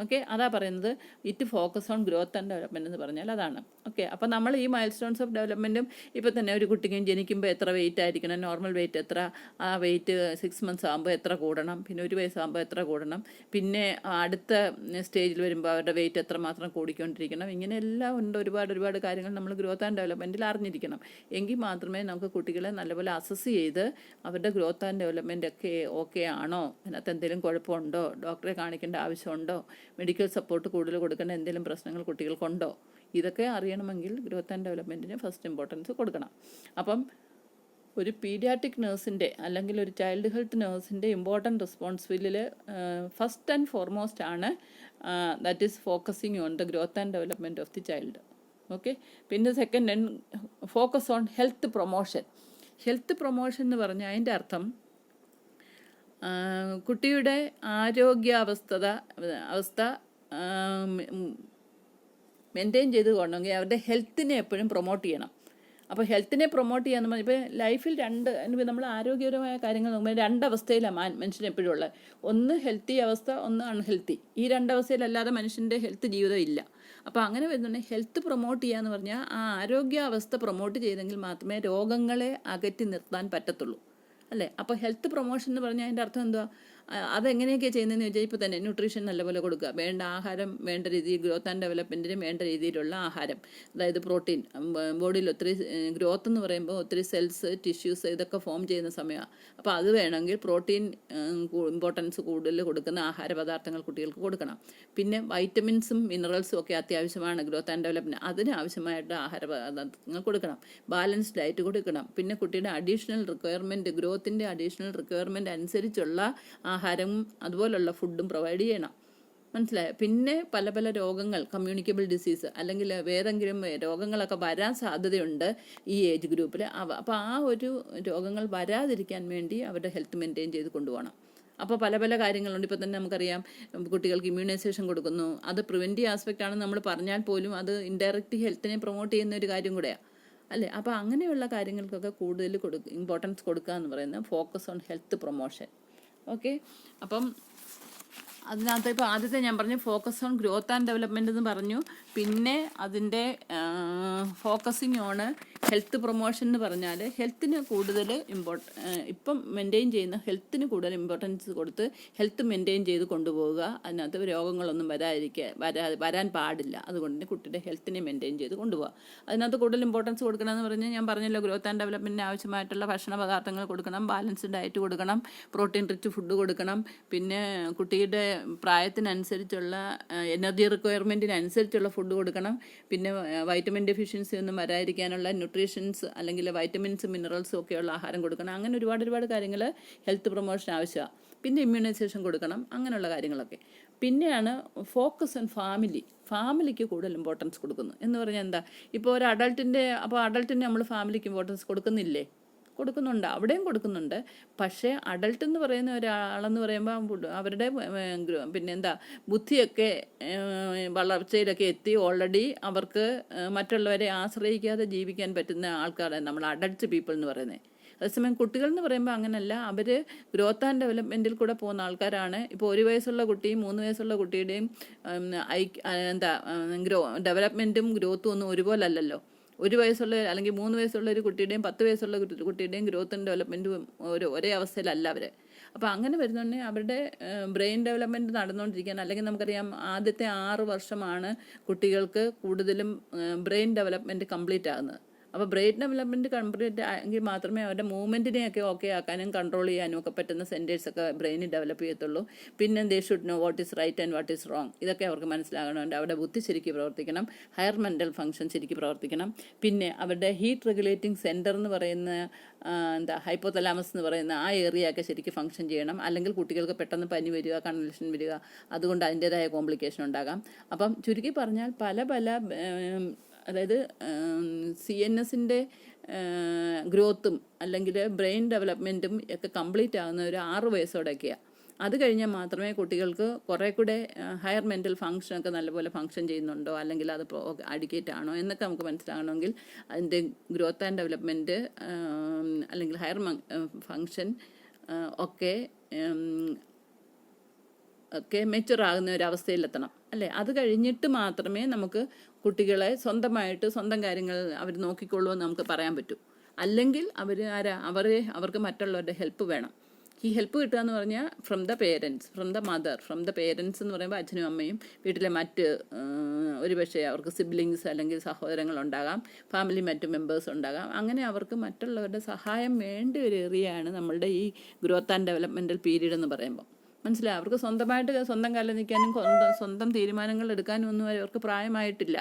ഓക്കെ, അതാ പറയുന്നത് it focus on growth and development എന്ന് പറഞ്ഞാൽ അതാണ്. ഓക്കെ, അപ്പോൾ നമ്മൾ ഈ മൈൽ സ്റ്റോൺസ് ഓഫ് ഡെവലപ്മെൻറ്റും ഇപ്പോൾ തന്നെ ഒരു കുട്ടിക്കും ജനിക്കുമ്പോൾ എത്ര വെയിറ്റ് ആയിരിക്കണം, നോർമൽ വെയിറ്റ് എത്ര, ആ വെയിറ്റ് 6 months ആകുമ്പോൾ എത്ര കൂടണം, പിന്നെ 1 വയസ്സാകുമ്പോൾ എത്ര കൂടണം, പിന്നെ അടുത്ത സ്റ്റേജിൽ വരുമ്പോൾ അവരുടെ വെയിറ്റ് എത്രമാത്രം കൂടിക്കൊണ്ടിരിക്കണം, ഇങ്ങനെ എല്ലാം ഉണ്ട്. ഒരുപാട് കാര്യങ്ങൾ നമ്മൾ ഗ്രോത്ത് ആൻഡ് ഡെവലപ്മെൻറ്റിൽ അറിഞ്ഞിരിക്കണം. എങ്കിൽ മാത്രമേ നമുക്ക് കുട്ടികളെ നല്ലപോലെ അസസ് ചെയ്ത് അവരുടെ ഗ്രോത്ത് ആൻഡ് ഡെവലപ്മെൻ്റ് ഒക്കെ ഓക്കെ ആണോ, അതിനകത്ത് എന്തെങ്കിലും കുഴപ്പമുണ്ടോ, ഡോക്ടറെ കാണിക്കേണ്ട ആവശ്യമുണ്ടോ, മെഡിക്കൽ സപ്പോർട്ട് കൂടുതൽ കൊടുക്കേണ്ട എന്തെങ്കിലും പ്രശ്നങ്ങൾ കുട്ടികൾക്കുണ്ടോ, ഇതൊക്കെ അറിയണമെങ്കിൽ ഗ്രോത്ത് ആൻഡ് ഡെവലപ്മെൻറ്റിന് ഫസ്റ്റ് ഇമ്പോർട്ടൻസ് കൊടുക്കണം. അപ്പം ഒരു പീഡിയാട്രിക് നഴ്സിൻ്റെ അല്ലെങ്കിൽ ഒരു ചൈൽഡ് ഹെൽത്ത് നഴ്സിൻ്റെ ഇമ്പോർട്ടൻറ്റ് റെസ്പോൺസിബിലിറ്റിയിൽ ഫസ്റ്റ് ആൻഡ് ഫോർമോസ്റ്റ് ആണ് that is focusing on the growth and development of the child. Okay, പിന്നെ second focus on health promotion. Health promotion എന്ന് പറഞ്ഞാൽ അതിൻ്റെ അർത്ഥം കുട്ടിയുടെ അവസ്ഥ മെയിൻറ്റെയിൻ ചെയ്ത് കൊണ്ടെങ്കിൽ അവരുടെ ഹെൽത്തിനെ എപ്പോഴും പ്രൊമോട്ട് ചെയ്യണം. അപ്പോൾ ഹെൽത്തിനെ പ്രൊമോട്ട് ചെയ്യാന്ന് പറഞ്ഞാൽ ഇപ്പോൾ ലൈഫിൽ നമ്മൾ ആരോഗ്യപരമായ കാര്യങ്ങൾ നോക്കുമ്പോൾ രണ്ടവസ്ഥയിലാണ് മനുഷ്യൻ എപ്പോഴും ഉള്ളത്. ഒന്ന് ഹെൽത്തി അവസ്ഥ, ഒന്ന് അൺഹെൽത്തി. ഈ രണ്ടവസ്ഥയിലല്ലാതെ മനുഷ്യൻ്റെ ഹെൽത്ത് ജീവിതം ഇല്ല. അപ്പോൾ അങ്ങനെ വരുന്നുണ്ടെങ്കിൽ ഹെൽത്ത് പ്രൊമോട്ട് ചെയ്യുക എന്ന് പറഞ്ഞാൽ ആ ആരോഗ്യാവസ്ഥ പ്രൊമോട്ട് ചെയ്തെങ്കിൽ മാത്രമേ രോഗങ്ങളെ അകറ്റി നിർത്താൻ പറ്റത്തുള്ളൂ, അല്ലേ? അപ്പോൾ ഹെൽത്ത് പ്രൊമോഷൻ എന്ന് പറഞ്ഞാൽ അതിൻ്റെ അർത്ഥം എന്തുവാ? അതെങ്ങനെയൊക്കെയാണ് ചെയ്യുന്നതെന്ന് ചോദിച്ചാൽ ഇപ്പോൾ തന്നെ ന്യൂട്രീഷൻ നല്ലപോലെ കൊടുക്കുക, വേണ്ട ആഹാരം വേണ്ട രീതിയിൽ, ഗ്രോത്ത് ആൻഡ് ഡെവലപ്മെൻറ്റിന് വേണ്ട രീതിയിലുള്ള ആഹാരം, അതായത് പ്രോട്ടീൻ. ബോഡിയിൽ ഒത്തിരി ഗ്രോത്ത് എന്ന് പറയുമ്പോൾ ഒത്തിരി സെൽസ്, ടിഷ്യൂസ് ഇതൊക്കെ ഫോം ചെയ്യുന്ന സമയമാണ്. അപ്പോൾ അത് വേണമെങ്കിൽ പ്രോട്ടീൻ ഇമ്പോർട്ടൻസ് കൂടുതൽ കൊടുക്കുന്ന ആഹാര പദാർത്ഥങ്ങൾ കുട്ടികൾക്ക് കൊടുക്കണം. പിന്നെ വൈറ്റമിൻസും മിനറൽസും ഒക്കെ അത്യാവശ്യമാണ് ഗ്രോത്ത് ആൻഡ് ഡെവലപ്മെൻറ്റ്. അതിന് ആവശ്യമായിട്ട് ആഹാര പദാർത്ഥങ്ങൾ കൊടുക്കണം. ബാലൻസ്ഡ് ഡയറ്റ് കൊടുക്കണം. പിന്നെ കുട്ടിയുടെ അഡീഷണൽ റിക്വയർമെൻറ്റ്, ഗ്രോത്തിൻ്റെ അഡീഷണൽ റിക്വയർമെൻറ്റ് അനുസരിച്ചുള്ള ആഹാരം അതുപോലുള്ള ഫുഡും പ്രൊവൈഡ് ചെയ്യണം. മനസ്സിലായോ? പിന്നെ പല പല രോഗങ്ങൾ, കമ്മ്യൂണിക്കബിൾ ഡിസീസ് അല്ലെങ്കിൽ വേറെങ്കിലും രോഗങ്ങളൊക്കെ വരാൻ സാധ്യതയുണ്ട് ഈ ഏജ് ഗ്രൂപ്പിൽ. അപ്പോൾ ആ ഒരു രോഗങ്ങൾ വരാതിരിക്കാൻ വേണ്ടി അവരുടെ ഹെൽത്ത് മെയിൻറ്റെയിൻ ചെയ്ത് കൊണ്ടുപോകണം. അപ്പോൾ പല പല കാര്യങ്ങളുണ്ട്. ഇപ്പോൾ തന്നെ നമുക്കറിയാം കുട്ടികൾക്ക് ഇമ്മ്യൂണൈസേഷൻ കൊടുക്കുന്നു. അത് പ്രിവെൻറ്റീവ് ആസ്പെക്റ്റ് ആണെന്ന് നമ്മൾ പറഞ്ഞാൽ പോലും അത് ഇൻഡയറക്റ്റ് ഹെൽത്തിനെ പ്രൊമോട്ട് ചെയ്യുന്ന ഒരു കാര്യം കൂടെയാണ്, അല്ലേ? അപ്പോൾ അങ്ങനെയുള്ള കാര്യങ്ങൾക്കൊക്കെ കൂടുതൽ ഇമ്പോർട്ടൻസ് കൊടുക്കുക എന്ന് പറയുന്നത് focus on health promotion. Okay, അപ്പം അതിനകത്ത് ഇപ്പോൾ ആദ്യത്തെ ഞാൻ പറഞ്ഞു focus on growth and development എന്ന് പറഞ്ഞു. പിന്നെ അതിൻ്റെ ഫോക്കസിങ് ഓൺ ഹെൽത്ത് പ്രൊമോഷൻ എന്ന് പറഞ്ഞാൽ ഹെൽത്തിന് കൂടുതൽ ഇപ്പം മെയിൻറ്റെയിൻ ചെയ്യുന്ന ഹെൽത്തിന് കൂടുതൽ ഇമ്പോർട്ടൻസ് കൊടുത്ത് ഹെൽത്ത് മെയിൻറ്റെയിൻ ചെയ്ത് കൊണ്ടുപോവുക. അതിനകത്ത് രോഗങ്ങളൊന്നും വരാൻ പാടില്ല. അതുകൊണ്ട് തന്നെ കുട്ടിയുടെ ഹെൽത്തിനെ മെയിൻറ്റെയിൻ ചെയ്ത് കൊണ്ടുപോകുക. അതിനകത്ത് കൂടുതൽ ഇമ്പോർട്ടൻസ് കൊടുക്കണമെന്ന് പറഞ്ഞാൽ ഞാൻ പറഞ്ഞല്ലോ, ഗ്രോത്ത് ആൻഡ് ഡെവലപ്മെൻറ്റിന് ആവശ്യമായിട്ടുള്ള ഭക്ഷണ പദാർത്ഥങ്ങൾ കൊടുക്കണം, ബാലൻസ്ഡ് ഡയറ്റ് കൊടുക്കണം, പ്രോട്ടീൻ റിച്ച് ഫുഡ് കൊടുക്കണം. പിന്നെ കുട്ടിയുടെ പ്രായത്തിനനുസരിച്ചുള്ള എനർജി റിക്വയർമെൻറ്റിനനുസരിച്ചുള്ള ഫുഡ് കൊടുക്കണം. പിന്നെ വൈറ്റമിൻ ഡെഫിഷ്യൻസി ഒന്നും വരാതിരിക്കാനുള്ള ന്യൂട്രീഷൻസ് അല്ലെങ്കിൽ വൈറ്റമിൻസും മിനറൽസും ഒക്കെയുള്ള ആഹാരം കൊടുക്കണം. അങ്ങനെ ഒരുപാട് കാര്യങ്ങൾ ഹെൽത്ത് പ്രൊമോഷൻ ആവശ്യമാണ്. പിന്നെ ഇമ്മ്യൂണൈസേഷൻ കൊടുക്കണം, അങ്ങനെയുള്ള കാര്യങ്ങളൊക്കെ. പിന്നെയാണ് ഫോക്കസ് ഓൺ ഫാമിലിക്ക് കൂടുതൽ ഇമ്പോർട്ടൻസ് കൊടുക്കുന്നു. എന്ന് പറഞ്ഞാൽ എന്താ? ഇപ്പോൾ ഒരു അഡൾട്ടിൻ്റെ നമ്മൾ ഫാമിലിക്ക് ഇമ്പോർട്ടൻസ് കൊടുക്കുന്നുണ്ട്, അവിടെയും കൊടുക്കുന്നുണ്ട്. പക്ഷേ അഡൾട്ട് എന്ന് പറയുന്ന ഒരാളെന്ന് പറയുമ്പോൾ അവരുടെ ബുദ്ധിയൊക്കെ വളർച്ചയിലൊക്കെ എത്തി ഓൾറെഡി അവർക്ക് മറ്റുള്ളവരെ ആശ്രയിക്കാതെ ജീവിക്കാൻ പറ്റുന്ന ആൾക്കാരാണ് നമ്മൾ അഡൾട്ട് പീപ്പിൾ എന്ന് പറയുന്നത്. അതേസമയം കുട്ടികൾ എന്ന് പറയുമ്പോൾ അങ്ങനെയല്ല, അവർ ഗ്രോത്ത് ആൻഡ് ഡെവലപ്മെൻറ്റിൽ കൂടെ പോകുന്ന ആൾക്കാരാണ്. ഇപ്പോൾ 1 വയസ്സുള്ള കുട്ടിയും 3 വയസ്സുള്ള കുട്ടിയുടെയും ഡെവലപ്മെൻറ്റും ഗ്രോത്തും ഒന്നും ഒരുപോലെ അല്ലല്ലോ. 1 വയസ്സുള്ള അല്ലെങ്കിൽ 3 വയസ്സുള്ള ഒരു കുട്ടിയുടെയും 10 വയസ്സുള്ള കുട്ടിയുടെയും ഗ്രോത്തും ഡെവലപ്മെൻറ്റും ഒരേ അവസ്ഥയിലല്ല അവർ. അപ്പോൾ അങ്ങനെ വരുന്നുണ്ടെങ്കിൽ അവരുടെ ബ്രെയിൻ ഡെവലപ്മെൻറ്റ് നടന്നുകൊണ്ടിരിക്കുകയാണ്. അല്ലെങ്കിൽ നമുക്കറിയാം ആദ്യത്തെ 6 വർഷമാണ് കുട്ടികൾക്ക് കൂടുതലും ബ്രെയിൻ ഡെവലപ്മെൻറ്റ് കംപ്ലീറ്റ് ആകുന്നത്. അപ്പോൾ ബ്രെയിൻ ഡെവലപ്മെൻറ്റ് കംപ്ലീറ്റ് ആയെങ്കിൽ മാത്രമേ അവരുടെ മൂവ്മെൻറ്റിനെയൊക്കെ ഓക്കെ ആക്കാനും കൺട്രോൾ ചെയ്യാനും ഒക്കെ പറ്റുന്ന സെൻറ്റേഴ്സൊക്കെ ബ്രെയിനിൽ ഡെവലപ്പ് ചെയ്യത്തുള്ളൂ. പിന്നെ they should know what is right and what is wrong. ഇതൊക്കെ അവർക്ക് മനസ്സിലാകണമുണ്ട്. അവരുടെ ബുദ്ധി ശരിക്കും പ്രവർത്തിക്കണം, ഹയർ മെൻ്റൽ ഫങ്ഷൻ ശരിക്കും പ്രവർത്തിക്കണം. പിന്നെ അവരുടെ ഹീറ്റ് റെഗുലേറ്റിംഗ് സെൻറ്റർ എന്ന് പറയുന്ന ഹൈപ്പോതലാമസ് എന്ന് പറയുന്ന ആ ഏരിയ ഒക്കെ ശരിക്കും ഫങ്ഷൻ ചെയ്യണം. അല്ലെങ്കിൽ കുട്ടികൾക്ക് പെട്ടെന്ന് പനി വരിക, കൺവൽഷൻ വരിക, അതുകൊണ്ട് അതിൻ്റേതായ കോംപ്ലിക്കേഷൻ ഉണ്ടാകാം. അപ്പം ചുരുക്കി പറഞ്ഞാൽ അതായത് CNSൻ്റെ ഗ്രോത്തും അല്ലെങ്കിൽ ബ്രെയിൻ ഡെവലപ്മെൻറ്റും ഒക്കെ കംപ്ലീറ്റ് ആകുന്ന ഒരു 6 വയസ്സോടെയൊക്കെയാണ്. അത് കഴിഞ്ഞാൽ മാത്രമേ കുട്ടികൾക്ക് കുറേ കൂടെ ഹയർ മെൻ്റൽ ഫങ്ഷനൊക്കെ നല്ലപോലെ ഫങ്ഷൻ ചെയ്യുന്നുണ്ടോ അല്ലെങ്കിൽ അത് അഡിക്കേറ്റ് ആണോ എന്നൊക്കെ നമുക്ക് മനസ്സിലാകണമെങ്കിൽ അതിൻ്റെ ഗ്രോത്ത് ആൻഡ് ഡെവലപ്മെൻറ്റ് അല്ലെങ്കിൽ ഹയർ ഫങ്ഷൻ ഒക്കെ മെച്യൂർ ആകുന്ന ഒരവസ്ഥയിലെത്തണം, അല്ലേ? അത് കഴിഞ്ഞിട്ട് മാത്രമേ നമുക്ക് കുട്ടികളെ സ്വന്തം കാര്യങ്ങൾ അവർ നോക്കിക്കൊള്ളൂ എന്ന് നമുക്ക് പറയാൻ പറ്റൂ. അല്ലെങ്കിൽ അവർക്ക് മറ്റുള്ളവരുടെ ഹെൽപ്പ് വേണം. ഈ ഹെൽപ്പ് കിട്ടുക എന്ന് പറഞ്ഞാൽ ഫ്രം ദ പേരൻസ് എന്ന് പറയുമ്പോൾ അച്ഛനും അമ്മയും, വീട്ടിലെ മറ്റ് ഒരുപക്ഷെ അവർക്ക് സിബ്ലിങ്സ് അല്ലെങ്കിൽ സഹോദരങ്ങളുണ്ടാകാം, ഫാമിലി മറ്റ് മെമ്പേഴ്സ് ഉണ്ടാകാം. അങ്ങനെ അവർക്ക് മറ്റുള്ളവരുടെ സഹായം വേണ്ട ഒരു ഏരിയയാണ് നമ്മളുടെ ഈ ഗ്രോത്ത് ആൻഡ് ഡെവലപ്മെൻറ്റൽ പീരീഡ് എന്ന് പറയുമ്പോൾ. മനസ്സിലായി? അവർക്ക് സ്വന്തം കാലിൽ നിൽക്കാനും സ്വന്തം തീരുമാനങ്ങൾ എടുക്കാനും ഒന്നും അവർക്ക് പ്രായമായിട്ടില്ല.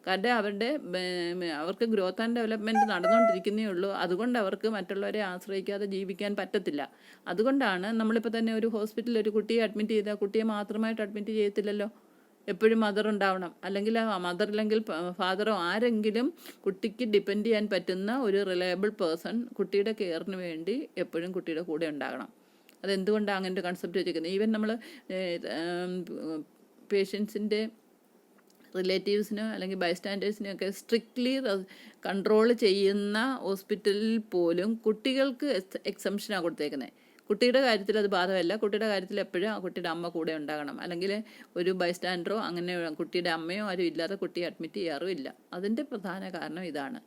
കാരണം അവർക്ക് ഗ്രോത്ത് ആൻഡ് ഡെവലപ്മെൻറ്റ് നടന്നുകൊണ്ടിരിക്കുന്നേ ഉള്ളൂ. അതുകൊണ്ട് അവർക്ക് മറ്റുള്ളവരെ ആശ്രയിക്കാതെ ജീവിക്കാൻ പറ്റത്തില്ല. അതുകൊണ്ടാണ് നമ്മളിപ്പോൾ തന്നെ ഒരു ഹോസ്പിറ്റലിൽ ഒരു കുട്ടിയെ അഡ്മിറ്റ് ചെയ്താൽ കുട്ടിയെ മാത്രമായിട്ട് അഡ്മിറ്റ് ചെയ്യത്തില്ലല്ലോ. എപ്പോഴും മദർ ഉണ്ടാവണം, അല്ലെങ്കിൽ മദറില്ലെങ്കിൽ ഫാദറോ ആരെങ്കിലും കുട്ടിക്ക് ഡിപ്പെൻഡ് ചെയ്യാൻ പറ്റുന്ന ഒരു റിലയബിൾ പേഴ്സൺ കുട്ടിയുടെ കെയറിന് വേണ്ടി എപ്പോഴും കുട്ടിയുടെ കൂടെ ഉണ്ടാകണം. അതെന്തുകൊണ്ടാണ് അങ്ങനത്തെ കൺസെപ്റ്റ് വെച്ചിരിക്കുന്നത്? ഈവൻ നമ്മൾ പേഷ്യൻസിൻ്റെ റിലേറ്റീവ്സിനോ അല്ലെങ്കിൽ ബൈസ്റ്റാൻഡേഴ്സിനോ ഒക്കെ സ്ട്രിക്ട്ലി കൺട്രോൾ ചെയ്യുന്ന ഹോസ്പിറ്റലിൽ പോലും കുട്ടികൾക്ക് എക്സംഷനാണ് കൊടുത്തേക്കുന്നത്. കുട്ടിയുടെ കാര്യത്തിൽ അത് ബാധകമല്ല. കുട്ടിയുടെ കാര്യത്തിൽ എപ്പോഴും ആ കുട്ടിയുടെ അമ്മ കൂടെ ഉണ്ടാകണം, അല്ലെങ്കിൽ ഒരു ബൈസ്റ്റാൻഡറോ അങ്ങനെ കുട്ടിയുടെ അമ്മയോ ആരും ഇല്ലാതെ കുട്ടിയെ അഡ്മിറ്റ് ചെയ്യാറുമില്ല. അതിൻ്റെ പ്രധാന കാരണം ഇതാണ്.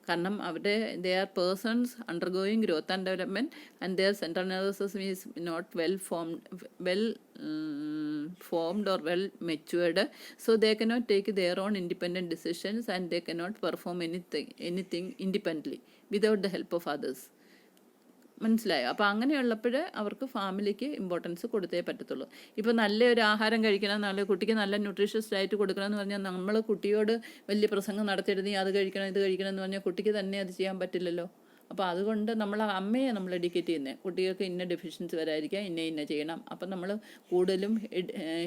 കാരണം അവരുടെ they are persons undergoing growth and development and their central nervous system is not formed or well matured, so they cannot take their own independent decisions and they cannot perform anything independently without the help of others. മനസ്സിലായോ? അപ്പോൾ അങ്ങനെയുള്ളപ്പോൾ അവർക്ക് ഫാമിലിക്ക് importance കൊടുത്തേ പറ്റത്തുള്ളൂ. ഇപ്പോൾ നല്ലൊരു ആഹാരം കഴിക്കണം, നല്ല കുട്ടിക്ക് നല്ല ന്യൂട്രീഷ്യസ് ഡയറ്റ് കൊടുക്കണം എന്ന് പറഞ്ഞാൽ നമ്മൾ കുട്ടിയോട് വലിയ പ്രസംഗം നടത്തിയിട്ട് നീ അത് കഴിക്കണം ഇത് കഴിക്കണം എന്ന് പറഞ്ഞാൽ കുട്ടിക്ക് തന്നെ അത് ചെയ്യാൻ പറ്റില്ലല്ലോ. അപ്പോൾ അതുകൊണ്ട് നമ്മൾ അമ്മയെ നമ്മൾ എഡ്യൂക്കേറ്റ് ചെയ്യുന്നത്, കുട്ടികൾക്ക് ഇന്ന ഡെഫിഷ്യൻസി വരാതിരിക്കുക, ഇന്ന ചെയ്യണം. അപ്പം നമ്മൾ കൂടുതലും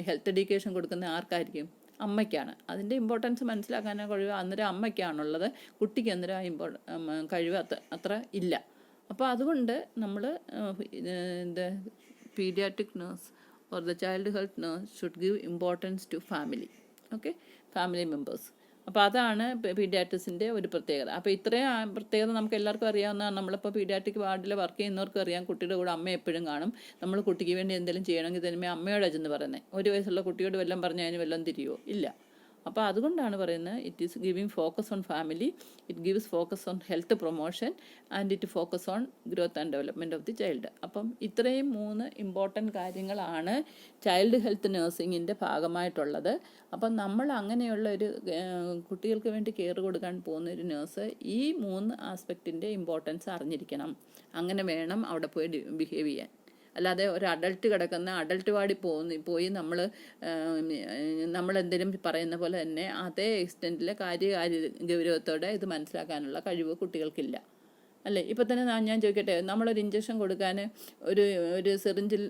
ഹെൽത്ത് എഡ്യൂക്കേഷൻ കൊടുക്കുന്ന ആർക്കായിരിക്കും? അമ്മയ്ക്കാണ്. അതിൻ്റെ ഇമ്പോർട്ടൻസ് മനസ്സിലാക്കാനോ കഴിവ് അന്നേരം അമ്മയ്ക്കാണുള്ളത്. കുട്ടിക്ക് അന്നേരം കഴിവ് അത്ര ഇല്ല. അപ്പോൾ അതുകൊണ്ട് നമ്മൾ the paediatric nurse or the child health nurse should give importance to family. Okay, family members. അപ്പോൾ അതാണ് പീഡിയാട്രിക്സിൻ്റെ ഒരു പ്രത്യേകത. അപ്പോൾ ഇത്രയും പ്രത്യേകത നമുക്ക് എല്ലാവർക്കും അറിയാവുന്നതാണ്. നമ്മളിപ്പോൾ പീഡിയാട്രിക് വാർഡിൽ വർക്ക് ചെയ്യുന്നവർക്കും അറിയാം, കുട്ടിയുടെ കൂടെ അമ്മ എപ്പോഴും കാണും. നമ്മൾ കുട്ടിക്ക് വേണ്ടി എന്തെങ്കിലും ചെയ്യണമെങ്കിൽ തന്നെ അമ്മയോട് ചെന്ന് പറയുന്നത്. 1 വയസ്സുള്ള കുട്ടിയോട് വല്ലതും പറഞ്ഞാൽ അതിന് വല്ലതും തിരിയോ? ഇല്ല. അപ്പോൾ അതുകൊണ്ടാണ് പറയുന്നത് it is giving focus on family, it gives focus on health promotion and it focus on growth and development of the child. അപ്പം ഇത്രയും 3 ഇമ്പോർട്ടൻറ്റ് കാര്യങ്ങളാണ് ചൈൽഡ് ഹെൽത്ത് നഴ്സിങ്ങിൻ്റെ ഭാഗമായിട്ടുള്ളത്. അപ്പം നമ്മൾ അങ്ങനെയുള്ള ഒരു കുട്ടികൾക്ക് വേണ്ടി കെയർ കൊടുക്കാൻ പോകുന്ന ഒരു നേഴ്സ് ഈ 3 ആസ്പെക്റ്റിൻ്റെ ഇമ്പോർട്ടൻസ് അറിഞ്ഞിരിക്കണം. അങ്ങനെ വേണം അവിടെ പോയി ബിഹേവ് ചെയ്യാൻ. അല്ലാതെ ഒരു അഡൾട്ട് കിടക്കുന്ന അഡൾട്ട് വാർഡിൽ പോയി നമ്മളെന്തെങ്കിലും പറയുന്ന പോലെ തന്നെ അതേ എക്സ്റ്റെൻറ്റിലെ ഗൗരവത്തോടെ ഇത് മനസ്സിലാക്കാനുള്ള കഴിവ് കുട്ടികൾക്കില്ല, അല്ലേ? ഇപ്പം തന്നെ ഞാൻ ചോദിക്കട്ടെ, നമ്മളൊരു ഇഞ്ചക്ഷൻ കൊടുക്കാൻ ഒരു സിറിഞ്ചിൽ